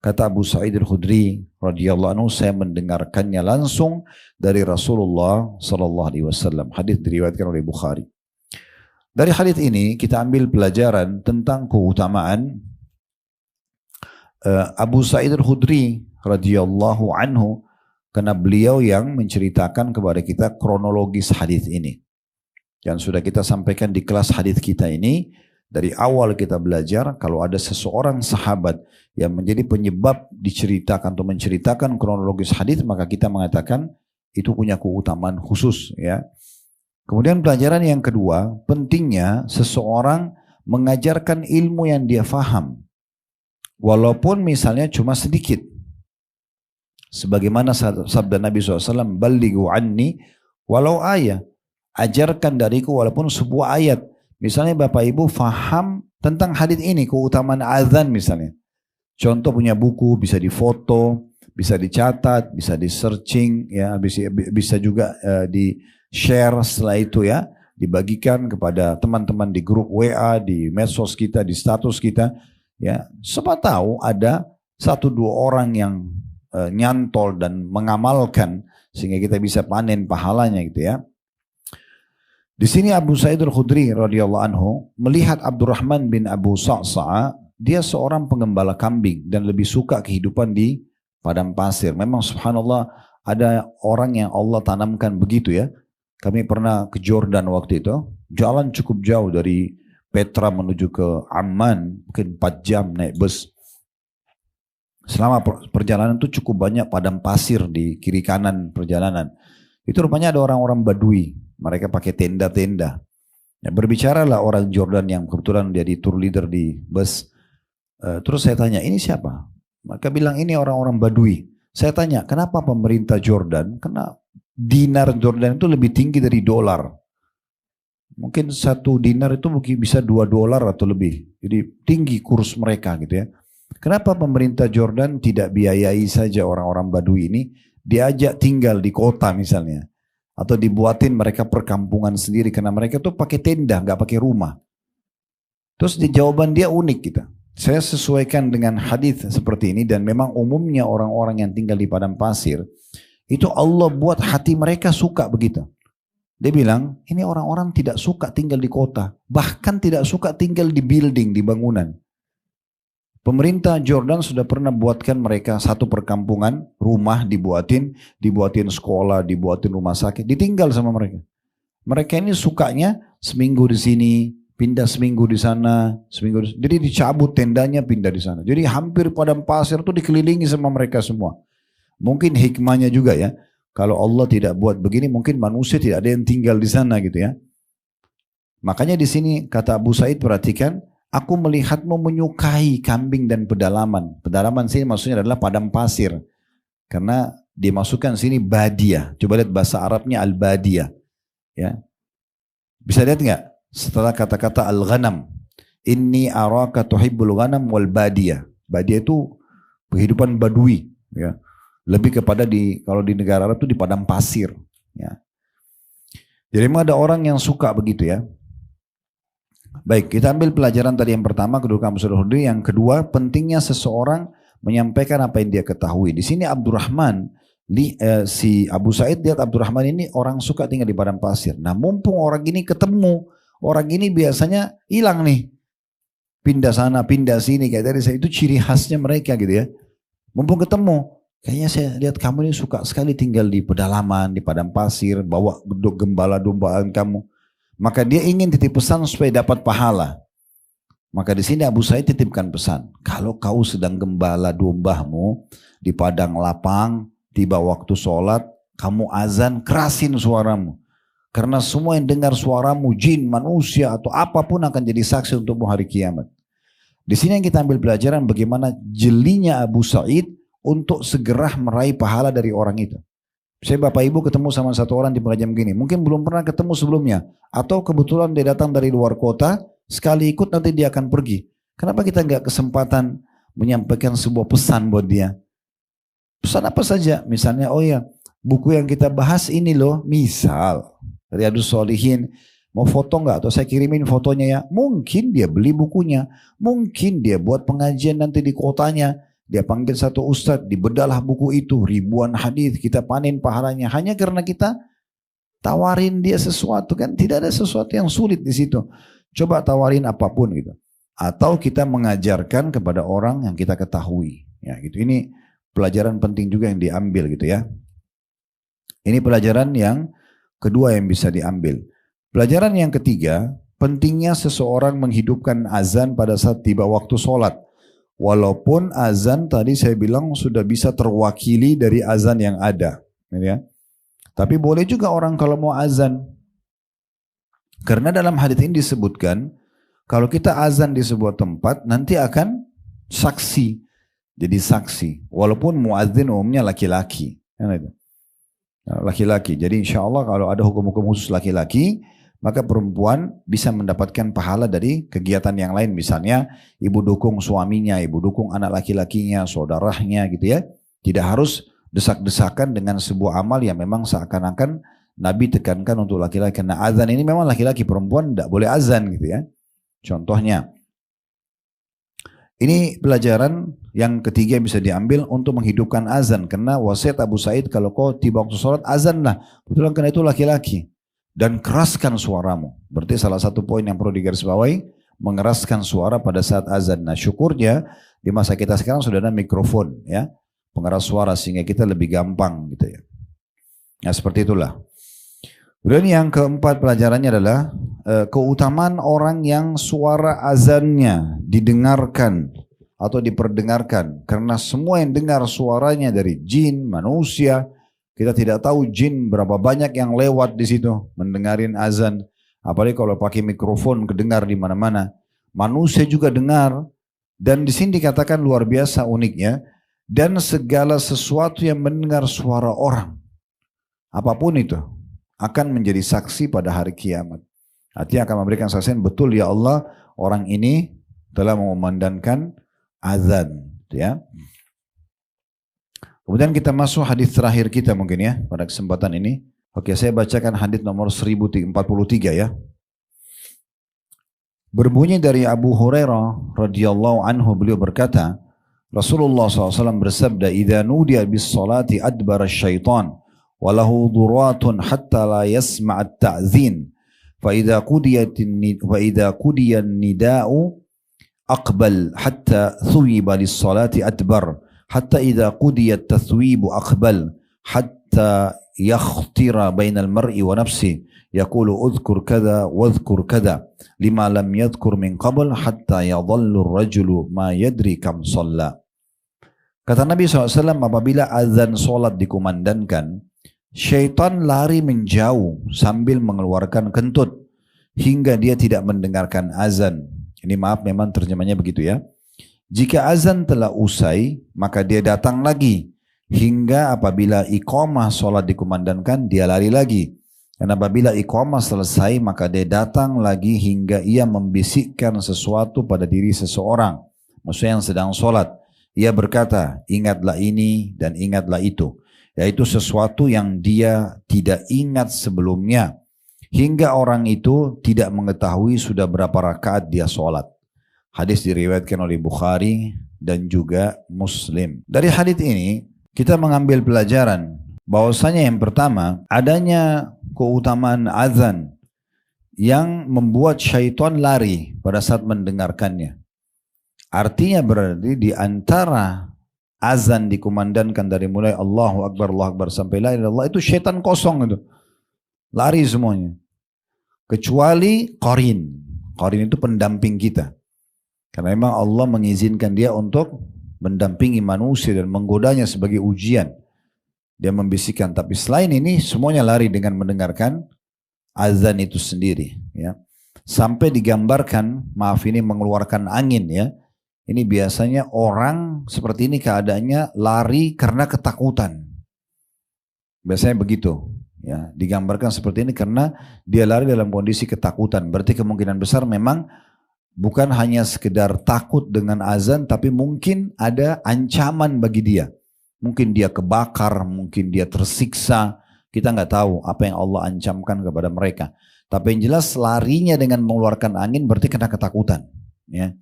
Kata Abu Sa'id Al-Khudri radhiyallahu anhu, saya mendengarkannya langsung dari Rasulullah sallallahu alaihi wasallam. Hadis diriwayatkan oleh Bukhari. Dari hadis ini kita ambil pelajaran tentang keutamaan Abu Sa'id Al-Khudri radhiyallahu anhu karena beliau yang menceritakan kepada kita kronologis hadis ini. Yang sudah kita sampaikan di kelas hadis kita ini. Dari awal kita belajar kalau ada seseorang sahabat yang menjadi penyebab diceritakan atau menceritakan kronologis hadis, maka kita mengatakan itu punya keutamaan khusus ya. Kemudian pelajaran yang kedua, pentingnya seseorang mengajarkan ilmu yang dia faham walaupun misalnya cuma sedikit. Sebagaimana sabda Nabi SAW, "Ballighu anni walau ayat." Ajarkan dariku walaupun sebuah ayat. Misalnya Bapak Ibu faham tentang hadis ini, keutamaan azan misalnya. Contoh punya buku, bisa difoto, bisa dicatat, bisa di searching, ya, bisa juga di share setelah itu ya, dibagikan kepada teman-teman di grup WA, di medsos kita, di status kita, ya. Siapa tahu ada satu dua orang yang nyantol dan mengamalkan sehingga kita bisa panen pahalanya gitu ya. Di sini Abu Sa'id Al-Khudri radhiyallahu anhu melihat Abdurrahman bin Abu Sa'sa'a, dia seorang pengembala kambing dan lebih suka kehidupan di padang pasir. Memang subhanallah ada orang yang Allah tanamkan begitu ya. Kami pernah ke Jordan waktu itu, jalan cukup jauh dari Petra menuju ke Amman, mungkin 4 jam naik bus. Selama perjalanan itu cukup banyak padang pasir di kiri kanan perjalanan. Itu rupanya ada orang-orang Badui, mereka pakai tenda-tenda. Ya, berbicaralah orang Jordan yang kebetulan dia di tour leader di bus. Terus saya tanya, ini siapa? Maka bilang ini orang-orang Badui. Saya tanya, kenapa pemerintah Jordan? Karena dinar Jordan itu lebih tinggi dari dolar. Mungkin 1 dinar itu mungkin bisa 2 dolar atau lebih. Jadi tinggi kurs mereka gitu ya. Kenapa pemerintah Jordan tidak biayai saja orang-orang Badui ini, diajak tinggal di kota misalnya, atau dibuatin mereka perkampungan sendiri, karena mereka tuh pakai tenda, nggak pakai rumah. Terus di jawaban dia unik kita. Saya sesuaikan dengan hadis seperti ini, dan memang umumnya orang-orang yang tinggal di padang pasir itu Allah buat hati mereka suka begitu. Dia bilang ini orang-orang tidak suka tinggal di kota, bahkan tidak suka tinggal di building, di bangunan. Pemerintah Jordan sudah pernah buatkan mereka satu perkampungan, rumah dibuatin sekolah, dibuatin rumah sakit, ditinggal sama mereka. Mereka ini sukanya seminggu di sini, pindah seminggu di sana, jadi dicabut tendanya, pindah di sana. Jadi hampir padang pasir itu dikelilingi sama mereka semua. Mungkin hikmahnya juga ya, kalau Allah tidak buat begini, mungkin manusia tidak ada yang tinggal di sana gitu ya. Makanya di sini kata Abu Sa'id, perhatikan, aku melihatmu menyukai kambing dan pedalaman. Pedalaman sini maksudnya adalah padang pasir. Karena dimasukkan sini badia. Coba lihat bahasa Arabnya al-badia. Ya. Bisa lihat nggak? Setelah kata-kata al-ghanam. Inni araka tuhibbul ghanam wal badia. Badia itu kehidupan badui. Ya. Lebih kepada kalau di negara Arab itu di padang pasir. Ya. Jadi memang ada orang yang suka begitu ya. Baik, kita ambil pelajaran tadi yang pertama, kedua kamu sudah Khudri. Yang kedua, pentingnya seseorang menyampaikan apa yang dia ketahui. Di sini Abdurrahman, si Abu Sa'id lihat Abdurrahman ini orang suka tinggal di padang pasir. Nah mumpung orang ini ketemu, orang ini biasanya hilang nih. Pindah sana, pindah sini, kayak tadi saya, itu ciri khasnya mereka gitu ya. Mumpung ketemu, kayaknya saya lihat kamu ini suka sekali tinggal di pedalaman, di padang pasir, bawa gembala dombaan kamu. Maka dia ingin titip pesan supaya dapat pahala. Maka di sini Abu Sa'id titipkan pesan. Kalau kau sedang gembala dombamu di padang lapang, tiba waktu sholat, kamu azan, kerasin suaramu. Karena semua yang dengar suaramu, jin, manusia, atau apapun akan jadi saksi untukmu hari kiamat. Di sini yang kita ambil pelajaran bagaimana jelinya Abu Sa'id untuk segera meraih pahala dari orang itu. Saya Bapak Ibu ketemu sama satu orang di pengajian begini, mungkin belum pernah ketemu sebelumnya, atau kebetulan dia datang dari luar kota, sekali ikut nanti dia akan pergi. Kenapa kita nggak kesempatan menyampaikan sebuah pesan buat dia? Pesan apa saja, misalnya, oh ya, buku yang kita bahas ini loh, misal, Riyadhus Shalihin, mau foto nggak? Atau saya kirimin fotonya ya, mungkin dia beli bukunya, mungkin dia buat pengajian nanti di kotanya, dia panggil satu ustadz, dibedalah buku itu, ribuan hadis, kita panen pahalanya. Hanya karena kita tawarin dia sesuatu, kan tidak ada sesuatu yang sulit di situ. Coba tawarin apapun gitu. Atau kita mengajarkan kepada orang yang kita ketahui. Ya gitu. Ini pelajaran penting juga yang diambil gitu ya. Ini pelajaran yang kedua yang bisa diambil. Pelajaran yang ketiga, pentingnya seseorang menghidupkan azan pada saat tiba waktu sholat. Walaupun azan tadi saya bilang sudah bisa terwakili dari azan yang ada, ya. Tapi boleh juga orang kalau mau azan, karena dalam hadits ini disebutkan kalau kita azan di sebuah tempat nanti akan saksi, jadi saksi. Walaupun muadzin umumnya laki-laki, laki-laki. Jadi insya Allah kalau ada hukum-hukum khusus laki-laki, maka perempuan bisa mendapatkan pahala dari kegiatan yang lain. Misalnya ibu dukung suaminya, ibu dukung anak laki-lakinya, saudaranya gitu ya. Tidak harus desak-desakan dengan sebuah amal yang memang seakan-akan Nabi tekankan untuk laki-laki. Karena azan ini memang laki-laki, perempuan tidak boleh azan gitu ya. Contohnya. Ini pelajaran yang ketiga yang bisa diambil untuk menghidupkan azan. Karena wasiat Abu Sa'id, kalau kau tiba waktu sholat, azan lah. Betul, karena itu laki-laki. Dan keraskan suaramu. Berarti salah satu poin yang perlu digarisbawahi, mengeraskan suara pada saat azan. Nah syukurnya di masa kita sekarang sudah ada mikrofon ya, pengeras suara sehingga kita lebih gampang gitu ya. Nah seperti itulah. Kemudian yang keempat pelajarannya adalah keutamaan orang yang suara azannya didengarkan atau diperdengarkan. Karena semua yang dengar suaranya dari jin, manusia, kita tidak tahu jin berapa banyak yang lewat di situ mendengarin azan. Apalagi kalau pakai mikrofon kedengar di mana-mana. Manusia juga dengar. Dan di sini dikatakan luar biasa uniknya. Dan segala sesuatu yang mendengar suara orang, apapun itu, akan menjadi saksi pada hari kiamat. Artinya akan memberikan saksian, betul ya Allah, orang ini telah mengumandangkan azan. Ya. Kemudian kita masuk hadis terakhir kita mungkin ya pada kesempatan ini. Oke, saya bacakan hadis nomor 1043 ya. Berbunyi dari Abu Hurairah radhiyallahu anhu, beliau berkata, Rasulullah SAW bersabda, "Idza nudiya bis salati adbara syaitan وله ضرات حتى لا يسمع التأذين فإذا قضي النداء أقبل حتى ثوب للصلاة أدبر حتى إذا قضي التثويب أقبل حتى يخطر بين المرء ونفسه يقول اذكر كذا واذكر كذا لما لم يذكر من قبل حتى يظل الرجل ما يدري كم صلى." Kata Nabi SAW, apabila azan solat dikumandangkan, syaitan lari menjauh sambil mengeluarkan kentut hingga dia tidak mendengarkan azan. Ini maaf memang terjemahnya begitu ya. Jika azan telah usai, maka dia datang lagi hingga apabila iqamah solat dikumandangkan, dia lari lagi. Dan apabila iqamah selesai, maka dia datang lagi hingga ia membisikkan sesuatu pada diri seseorang, maksudnya yang sedang solat. Ia berkata, ingatlah ini dan ingatlah itu, yaitu sesuatu yang dia tidak ingat sebelumnya, hingga orang itu tidak mengetahui sudah berapa rakaat dia sholat. Hadis diriwayatkan oleh Bukhari dan juga Muslim. Dari hadis ini kita mengambil pelajaran bahwasanya yang pertama, adanya keutamaan azan yang membuat syaitan lari pada saat mendengarkannya. Artinya berarti di antara azan dikumandangkan dari mulai Allahu Akbar sampai la ilaha illallah, itu syaitan kosong itu. Lari semuanya. Kecuali qarin. Qarin itu pendamping kita. Karena memang Allah mengizinkan dia untuk mendampingi manusia dan menggodanya sebagai ujian. Dia membisikkan. Tapi selain ini semuanya lari dengan mendengarkan azan itu sendiri. Ya. Sampai digambarkan, maaf ini mengeluarkan angin ya. Ini biasanya orang seperti ini keadaannya lari karena ketakutan. Biasanya begitu. Ya, digambarkan seperti ini karena dia lari dalam kondisi ketakutan. Berarti kemungkinan besar memang bukan hanya sekedar takut dengan azan, tapi mungkin ada ancaman bagi dia. Mungkin dia kebakar, mungkin dia tersiksa. Kita nggak tahu apa yang Allah ancamkan kepada mereka. Tapi yang jelas larinya dengan mengeluarkan angin berarti kena ketakutan. Ya.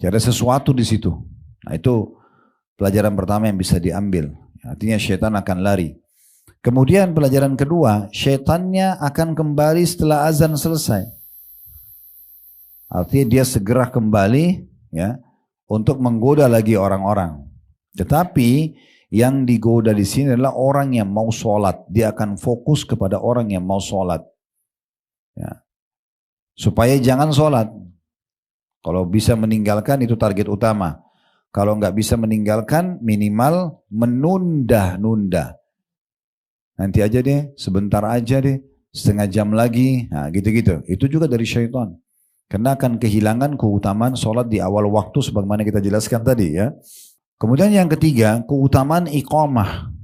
Ada sesuatu di situ. Nah itu pelajaran pertama yang bisa diambil. Artinya syaitan akan lari. Kemudian pelajaran kedua, syaitannya akan kembali setelah azan selesai. Artinya dia segera kembali ya untuk menggoda lagi orang-orang. Tetapi yang digoda di sini adalah orang yang mau sholat. Dia akan fokus kepada orang yang mau sholat. Ya. Supaya jangan sholat. Kalau bisa meninggalkan itu target utama. Kalau nggak bisa meninggalkan minimal menunda-nunda. Nanti aja deh, sebentar aja deh, setengah jam lagi. Nah gitu-gitu. Itu juga dari syaitan. Karena akan kehilangan keutamaan sholat di awal waktu sebagaimana kita jelaskan tadi ya. Kemudian yang ketiga, keutamaan iqamah.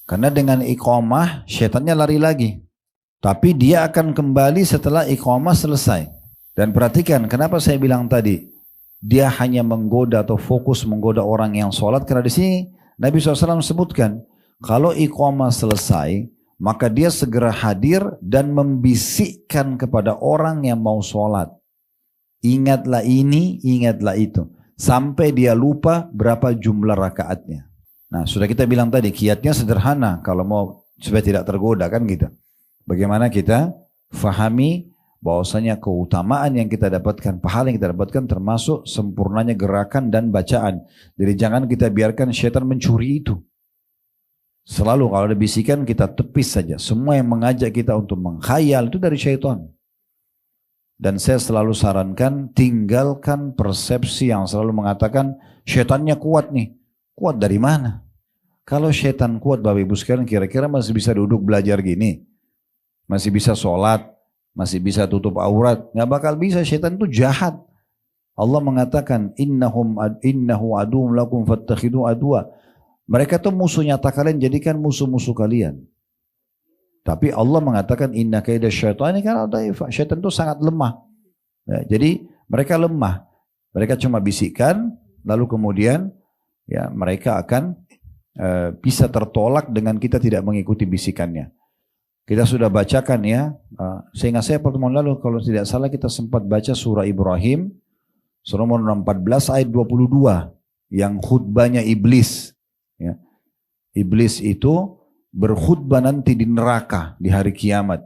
Karena dengan iqamah syaitannya lari lagi. Tapi dia akan kembali setelah iqamah selesai. Dan perhatikan kenapa saya bilang tadi, dia hanya menggoda atau fokus menggoda orang yang sholat. Karena di sini Nabi SAW sebutkan, kalau iqamah selesai, maka dia segera hadir dan membisikkan kepada orang yang mau sholat. Ingatlah ini, ingatlah itu. Sampai dia lupa berapa jumlah rakaatnya. Nah, sudah kita bilang tadi, kiatnya sederhana kalau mau supaya tidak tergoda kan gitu. Bagaimana kita fahami bahwasanya keutamaan yang kita dapatkan, pahala yang kita dapatkan termasuk sempurnanya gerakan dan bacaan. Jadi jangan kita biarkan syaitan mencuri itu. Selalu kalau ada bisikan kita tepis saja. Semua yang mengajak kita untuk menghayal itu dari syaitan. Dan saya selalu sarankan tinggalkan persepsi yang selalu mengatakan syaitannya kuat nih. Kuat dari mana? Kalau syaitan kuat Bapak Ibu sekalian kira-kira masih bisa duduk belajar gini? Masih bisa sholat? Masih bisa tutup aurat? Nggak bakal bisa, syaitan itu jahat. Allah mengatakan innahu aduwwun lakum fattakhidhu adwa. Mereka itu musuh nyata kalian, jadikan musuh-musuh kalian. Tapi Allah mengatakan inna kaida syaitani kana dhaifa. Syaitan itu sangat lemah. Ya, jadi mereka lemah. Mereka cuma bisikan, lalu kemudian ya mereka akan bisa tertolak dengan kita tidak mengikuti bisikannya. Kita sudah bacakan ya, seingat saya pertemuan lalu kalau tidak salah kita sempat baca surah Ibrahim, surah nomor 14 ayat 22 yang khutbahnya iblis. Ya. Iblis itu berkhutbah nanti di neraka di hari kiamat.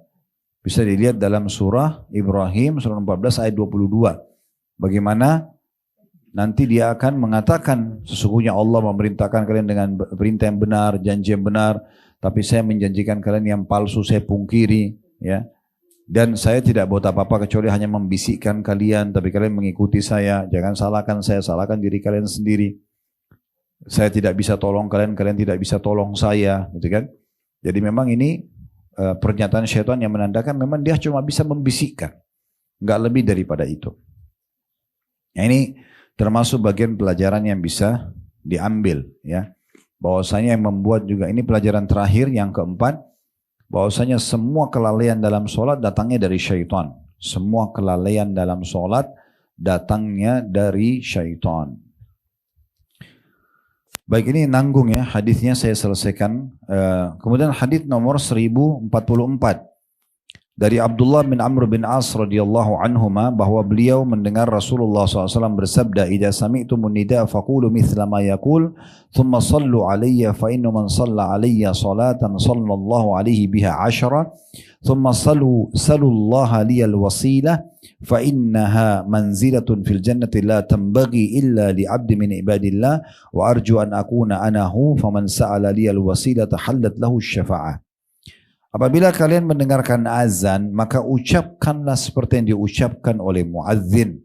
Bisa dilihat dalam surah Ibrahim surah 14 ayat 22. Bagaimana nanti dia akan mengatakan sesungguhnya Allah memerintahkan kalian dengan perintah yang benar, janji yang benar. Tapi saya menjanjikan kalian yang palsu saya pungkiri, ya. Dan saya tidak buat apa-apa kecuali hanya membisikkan kalian, tapi kalian mengikuti saya. Jangan salahkan saya, salahkan diri kalian sendiri. Saya tidak bisa tolong kalian, kalian tidak bisa tolong saya, gitu kan? Jadi memang ini pernyataan syaitan yang menandakan memang dia cuma bisa membisikkan, nggak lebih daripada itu. Nah, ini termasuk bagian pelajaran yang bisa diambil, ya. Bahwasanya yang membuat juga ini pelajaran terakhir yang keempat, bahwasanya semua kelalaian dalam sholat datangnya dari syaitan. Semua kelalaian dalam sholat datangnya dari syaitan. Baik, ini nanggung ya hadisnya saya selesaikan. Kemudian hadis nomor 1044 dari Abdullah bin Amr bin As radhiyallahu anhuma bahwa beliau mendengar Rasulullah SAW bersabda, "Idza sami'tumun nida faqulu mithla ma yaqul, thumma sallu alayya fa inna man shalla alayya salatan sallallahu alaihi biha 10, thumma salullaha liyal wasilah fa innaha manzilatun fil jannati la tanbaghi illa li 'abdi min ibadillah wa arju an akuna anahu faman sa'ala liyal wasilata hallat lahu syafa'ah." Apabila kalian mendengarkan azan, maka ucapkanlah seperti yang diucapkan oleh muadzin.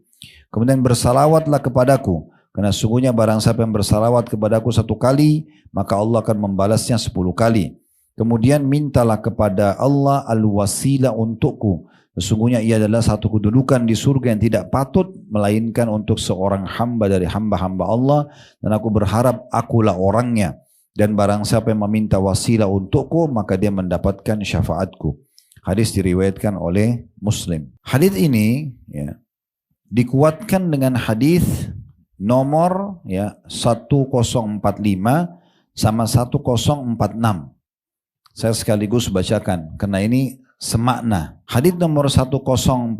Kemudian bersalawatlah kepadaku. Karena sungguhnya barang siapa yang bersalawat kepadaku 1 kali, maka Allah akan membalasnya 10 kali. Kemudian mintalah kepada Allah al-wasilah untukku. Sesungguhnya ia adalah satu kedudukan di surga yang tidak patut, melainkan untuk seorang hamba dari hamba-hamba Allah. Dan aku berharap akulah orangnya. Dan barang siapa yang meminta wasilah untukku, maka dia mendapatkan syafaatku. Hadis diriwayatkan oleh Muslim. Hadis ini ya, dikuatkan dengan hadis nomor ya 1045 sama 1046. Saya sekaligus bacakan karena ini semakna. Hadis nomor 1045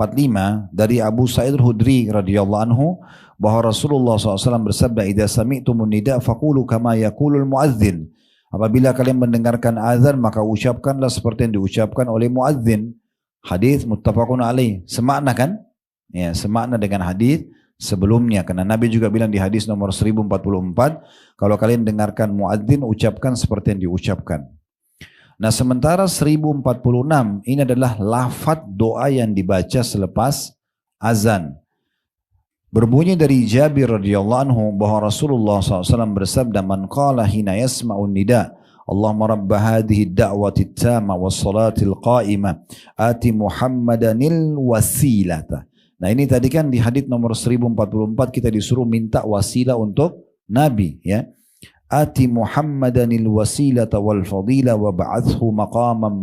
dari Abu Sa'id Al-Khudri radhiyallahu anhu bahwa Rasulullah SAW bersabda, "Idza sami'tumun nida faqulu kama yaqulul muadzin." Apabila kalian mendengarkan azan maka ucapkanlah seperti yang diucapkan oleh muadzin. Hadis muttafaqun alaih. Semakna kan? Ya, semakna dengan hadis sebelumnya. Karena Nabi juga bilang di hadis nomor 1044, kalau kalian dengarkan muadzin ucapkan seperti yang diucapkan. Nah, sementara 1046 ini adalah lafaz doa yang dibaca selepas azan. Berbunyi dari Jabir radhiyallahu anhu bahwa Rasulullah SAW bersabda, "Man qala hina yasma'un nida, Allahumma rabb hadhihi ad-da'wati at-tamma was-salati al-qa'imah, ati Muhammadanil wasilata." Nah, ini tadi kan di hadis nomor 1044 kita disuruh minta wasilah untuk Nabi, ya. ati Muhammadanil wasilata wal fadila wa ba'athu maqaman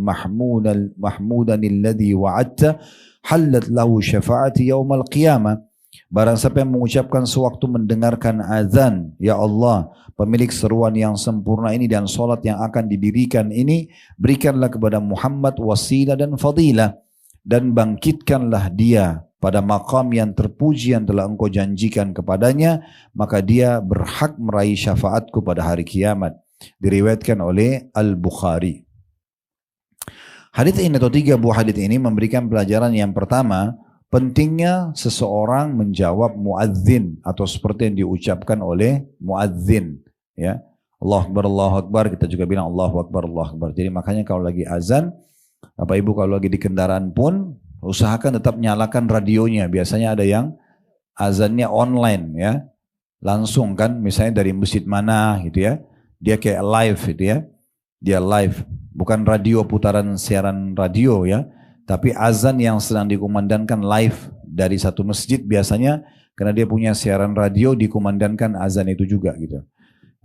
mahmudan alladhi wa'adta halat lahu syafa'ati yaumal qiyamah. Barang siapa yang mengucapkan sewaktu mendengarkan azan, ya Allah, pemilik seruan yang sempurna ini dan solat yang akan didirikan ini, berikanlah kepada Muhammad wasilah dan fadilah, dan bangkitkanlah dia pada maqam yang terpuji yang telah engkau janjikan kepadanya, maka dia berhak meraih syafaatku pada hari kiamat. Diriwayatkan oleh Al-Bukhari. Hadits ini atau 3 buah hadits ini memberikan pelajaran yang pertama, pentingnya seseorang menjawab muadzin atau seperti yang diucapkan oleh muadzin, ya. Allahu Akbar, kita juga bilang Allahu Akbar, Allahu Akbar. Jadi makanya kalau lagi azan, Bapak Ibu kalau lagi di kendaraan pun usahakan tetap nyalakan radionya. Biasanya ada yang azannya online, ya. Langsung kan, misalnya dari masjid mana gitu ya. Dia kayak live gitu ya. Dia live, bukan radio putaran siaran radio ya. Tapi azan yang sedang dikumandangkan live dari satu masjid biasanya, karena dia punya siaran radio dikumandangkan azan itu juga gitu.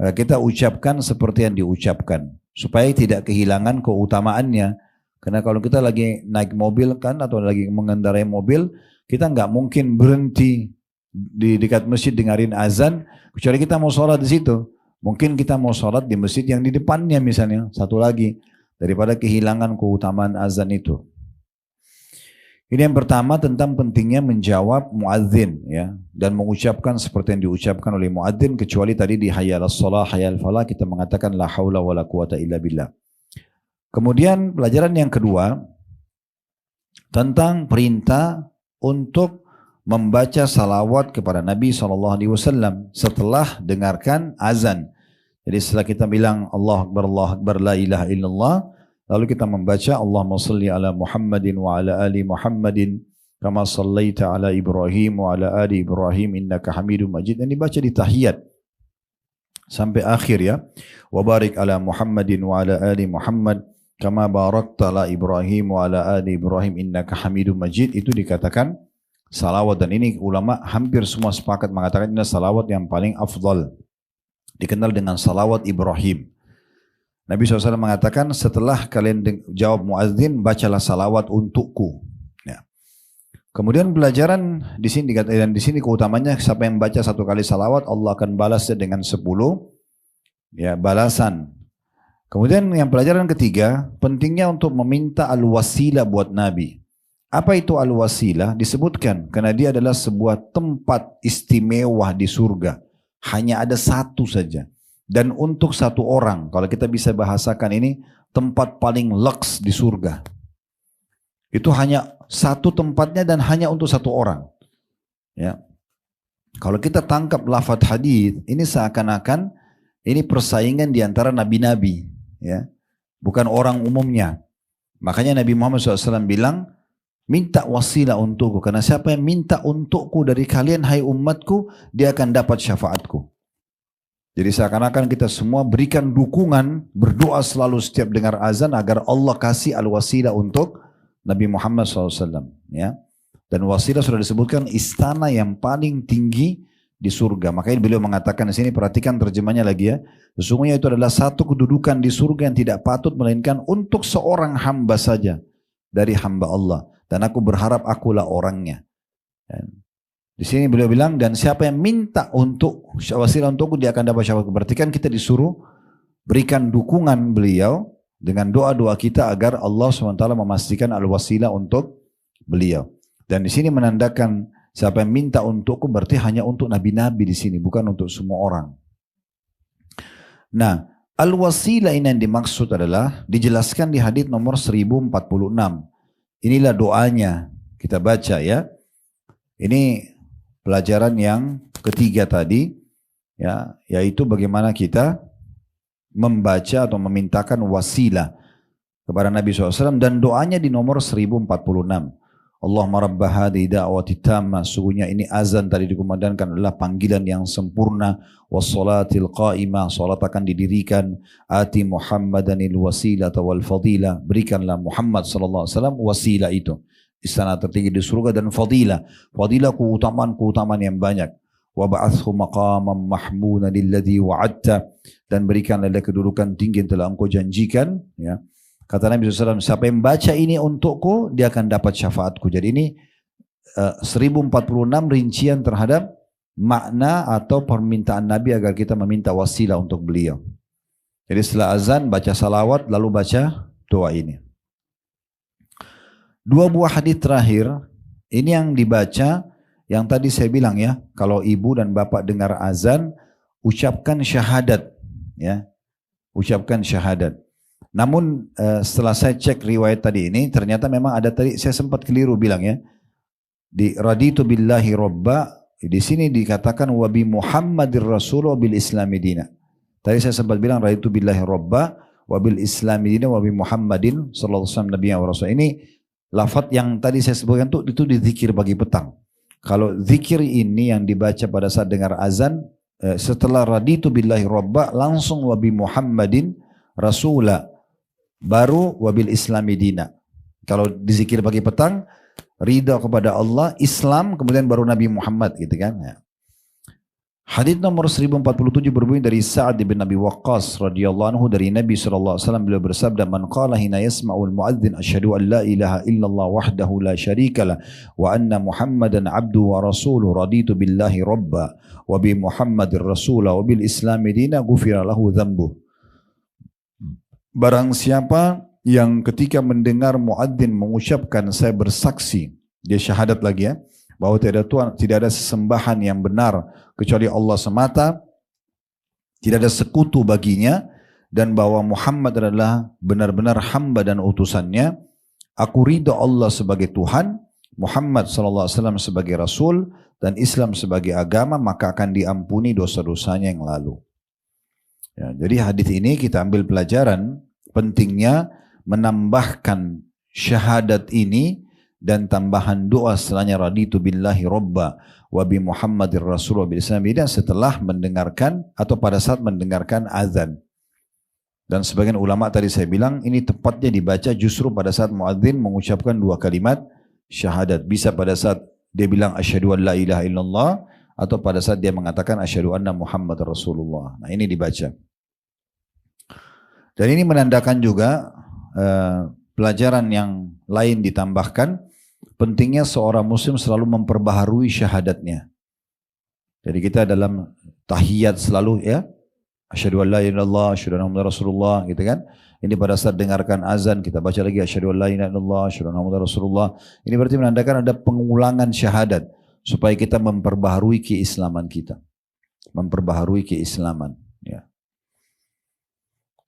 Kita ucapkan seperti yang diucapkan supaya tidak kehilangan keutamaannya. Karena kalau kita lagi naik mobil kan atau lagi mengendarai mobil, kita nggak mungkin berhenti di dekat masjid dengerin azan kecuali kita mau sholat di situ. Mungkin kita mau sholat di masjid yang di depannya misalnya, satu lagi, daripada kehilangan keutamaan azan itu. Ini yang pertama tentang pentingnya menjawab muadzin ya, dan mengucapkan seperti yang diucapkan oleh muadzin, kecuali tadi di hayya 'alas shalah, hayya 'alal falah kita mengatakan la haula wala quwata illa billah. Kemudian pelajaran yang kedua tentang perintah untuk membaca salawat kepada Nabi SAW setelah dengarkan azan. Jadi setelah kita bilang Allahu Akbar, la ilaha illallah, lalu kita membaca Allahumma salli ala Muhammadin wa ala ali Muhammadin kama sallaita ala Ibrahim wa ala ali Ibrahim innaka Hamidum Majid, dan dibaca di tahiyat sampai akhir ya. Wa barik ala Muhammadin wa ala ali Muhammad kama barakta ala Ibrahim wa ala ali Ibrahim innaka Hamidum Majid. Itu dikatakan salawat, dan ini ulama hampir semua sepakat mengatakan ini salawat yang paling afdal, dikenal dengan salawat Ibrahim. Nabi SAW mengatakan setelah kalian jawab muadzin, bacalah salawat untukku. Ya. Kemudian pelajaran di sini dikatakan, dan di sini keutamanya siapa yang baca 1 kali salawat Allah akan balasnya dengan 10 ya balasan. Kemudian yang pelajaran ketiga, pentingnya untuk meminta al-wasilah buat Nabi. Apa itu al-wasilah? Disebutkan karena dia adalah sebuah tempat istimewa di surga. Hanya ada satu saja. Dan untuk satu orang, kalau kita bisa bahasakan ini, tempat paling lux di surga. Itu hanya satu tempatnya dan hanya untuk satu orang. Ya. Kalau kita tangkap lafadz hadis, ini seakan-akan ini persaingan di antara nabi-nabi. Ya. Bukan orang umumnya. Makanya Nabi Muhammad SAW bilang, minta wasilah untukku. Karena siapa yang minta untukku dari kalian, hai umatku, dia akan dapat syafaatku. Jadi seakan-akan kita semua berikan dukungan, berdoa selalu setiap dengar azan agar Allah kasih al-wasilah untuk Nabi Muhammad SAW. Ya. Dan wasilah sudah disebutkan istana yang paling tinggi di surga. Makanya beliau mengatakan di sini, perhatikan terjemahnya lagi ya. Sesungguhnya itu adalah satu kedudukan di surga yang tidak patut melainkan untuk seorang hamba saja dari hamba Allah. Dan aku berharap akulah orangnya. Di sini beliau bilang, dan siapa yang minta untuk wasilah untukku dia akan dapat syafaat. Berarti kan kita disuruh berikan dukungan beliau dengan doa-doa kita agar Allah SWT memastikan al-wasilah untuk beliau. Dan di sini menandakan siapa yang minta untukku berarti hanya untuk nabi-nabi di sini, bukan untuk semua orang. Nah, al-wasilah ini yang dimaksud adalah dijelaskan di hadits nomor 1046. Inilah doanya, kita baca ya. Ini pelajaran yang ketiga tadi, ya, yaitu bagaimana kita membaca atau memintakan wasilah kepada Nabi SAW, dan doanya di nomor 1046. Allahumma rabba hadhihi da'wati tammah, sungguhnya ini azan tadi dikumandangkan adalah panggilan yang sempurna, wassalatil qa'imah, salat akan didirikan, ati Muhammadanil wasilata wal fadilah, berikanlah Muhammad SAW wasilah itu, istana tertinggi di surga, dan fadilah. Fadilah keutamaan-keutamaan yang banyak. wab'athhu maqaman mahmudan alladhi wa'adta, dan berikanlah dia kedudukan tinggi yang telah engkau janjikan. Ya. Kata Nabi SAW, siapa yang baca ini untukku, dia akan dapat syafaatku. Jadi ini 1046 rincian terhadap makna atau permintaan Nabi agar kita meminta wasilah untuk beliau. Jadi setelah azan baca salawat lalu baca doa ini. Dua buah hadis terakhir ini yang dibaca, yang tadi saya bilang ya, kalau ibu dan bapak dengar azan ucapkan syahadat, ya, ucapkan syahadat. Namun setelah saya cek riwayat tadi ini, ternyata memang ada tadi saya sempat keliru bilang ya, di raditu billahi robba, di sini dikatakan wabi Muhammadir Rasul wabil Islami dina. Tadi saya sempat bilang raditu billahi robba wabil Islami dina wabi Muhammadin sallallahu alaihi wasallam nabiyyan wa rasul. Ini lafaz yang tadi saya sebutkan itu dizikir pagi petang. Kalau zikir ini yang dibaca pada saat dengar azan, setelah raditu billahi robba langsung wabi Muhammadin Rasulah, baru wabil Islami dina. Kalau dizikir pagi petang, ridha kepada Allah, Islam, kemudian baru Nabi Muhammad gitu kan. Ya. Hadis nomor 1047 berbunyi dari Sa'ad bin Abi Waqqas radhiyallahu anhu dari Nabi sallallahu alaihi wasallam, beliau bersabda, "Man qala hina yasma'ul muadzin asyhadu an la ilaha illallah wahdahu la syarikalah wa anna Muhammadan 'abduhu wa rasuluhu raditu billahi rabba wa bi Muhammadir rasulah wa bil Islami dina ghufira lahu dzambuh." Barang siapa yang ketika mendengar muadzin mengucapkan saya bersaksi, dia syahadat lagi ya, bahwa tidak ada sesembahan yang benar kecuali Allah semata, tidak ada sekutu baginya, dan bahwa Muhammad adalah benar-benar hamba dan utusannya, aku ridha Allah sebagai Tuhan, Muhammad SAW sebagai Rasul, dan Islam sebagai agama, maka akan diampuni dosa-dosanya yang lalu. Ya, jadi hadis ini kita ambil pelajaran pentingnya menambahkan syahadat ini dan tambahan doa setelahnya raditu billahi robba wa bi Muhammadir Rasul wa bil Islam dina setelah mendengarkan atau pada saat mendengarkan azan. Dan sebagian ulama tadi saya bilang ini tepatnya dibaca justru pada saat muadzin mengucapkan dua kalimat syahadat. Bisa pada saat dia bilang asyhadu an la ilaha illallah atau pada saat dia mengatakan asyhadu anna Muhammadar Rasulullah. Nah ini dibaca. Dan ini menandakan juga pelajaran yang lain ditambahkan, pentingnya seorang muslim selalu memperbaharui syahadatnya. Jadi kita dalam tahiyat selalu ya, asyhadu an la ilaha illallah, asyhadu anna Muhammadar Rasulullah gitu kan. Ini pada saat dengarkan azan kita baca lagi asyhadu an la ilaha illallah, asyhadu anna Muhammadar Rasulullah. Ini berarti menandakan ada pengulangan syahadat supaya kita memperbaharui keislaman kita. Memperbaharui keislaman ya.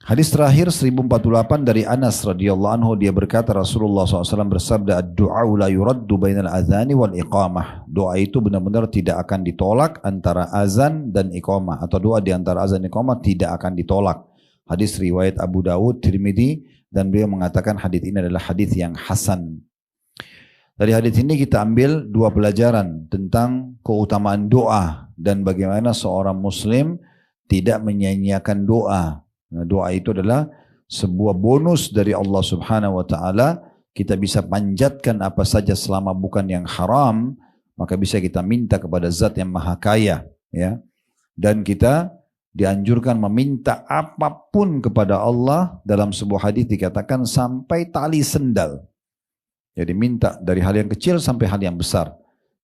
Hadis terakhir 1048 dari Anas radhiyallahu anhu, dia berkata Rasulullah SAW bersabda, "Ad-du'a la yuraddu bainal adhani wal iqamah." Doa itu benar-benar tidak akan ditolak antara azan dan iqamah, atau doa di antara azan dan iqamah tidak akan ditolak. Hadis riwayat Abu Dawud, Tirmidzi, dan beliau mengatakan hadis ini adalah hadis yang hasan. Dari hadis ini kita ambil dua pelajaran tentang keutamaan doa dan bagaimana seorang muslim tidak menyia-nyiakan doa. Nah, doa itu adalah sebuah bonus dari Allah Subhanahu wa taala. Kita bisa panjatkan apa saja selama bukan yang haram, maka bisa kita minta kepada Zat yang Maha Kaya, ya. Dan kita dianjurkan meminta apapun kepada Allah. Dalam sebuah hadis dikatakan sampai tali sendal. Jadi minta dari hal yang kecil sampai hal yang besar.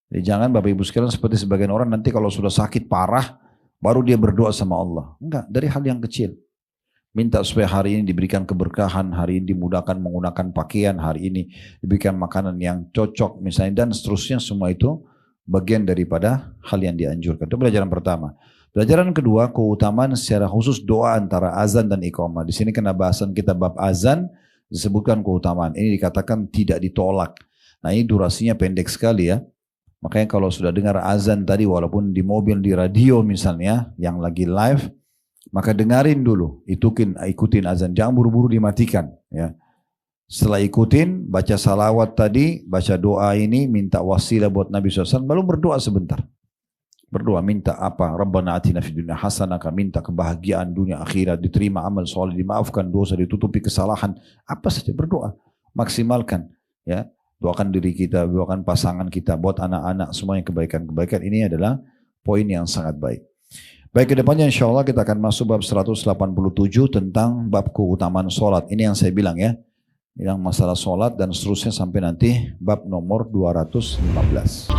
Jadi jangan Bapak Ibu sekalian seperti sebagian orang nanti kalau sudah sakit parah baru dia berdoa sama Allah. Enggak, dari hal yang kecil. Minta supaya hari ini diberikan keberkahan, hari ini dimudahkan menggunakan pakaian, hari ini diberikan makanan yang cocok misalnya, dan seterusnya. Semua itu bagian daripada hal yang dianjurkan. Itu pelajaran pertama. Pelajaran kedua, keutamaan secara khusus doa antara azan dan iqamah. Di sini kena bahasan kita bab azan disebutkan keutamaan. Ini dikatakan tidak ditolak. Nah ini durasinya pendek sekali ya. Makanya kalau sudah dengar azan tadi walaupun di mobil, di radio misalnya yang lagi live, maka dengarin dulu, ikutin azan, jangan buru-buru dimatikan ya. Setelah ikutin, baca salawat tadi, baca doa ini, minta wasilah buat Nabi SAW, baru berdoa sebentar. Berdoa, minta apa? Rabbana atina fid dunya hasanah, minta kebahagiaan dunia akhirat, diterima amal soleh, dimaafkan dosa, ditutupi kesalahan, apa saja berdoa, maksimalkan ya. Doakan diri kita, doakan pasangan kita, buat anak-anak, semuanya kebaikan-kebaikan. Ini adalah poin yang sangat baik. Baik, kedepannya insya Allah kita akan masuk bab 187 tentang bab keutamaan sholat. Ini yang saya bilang ya, yang masalah sholat dan seterusnya sampai nanti bab nomor 215.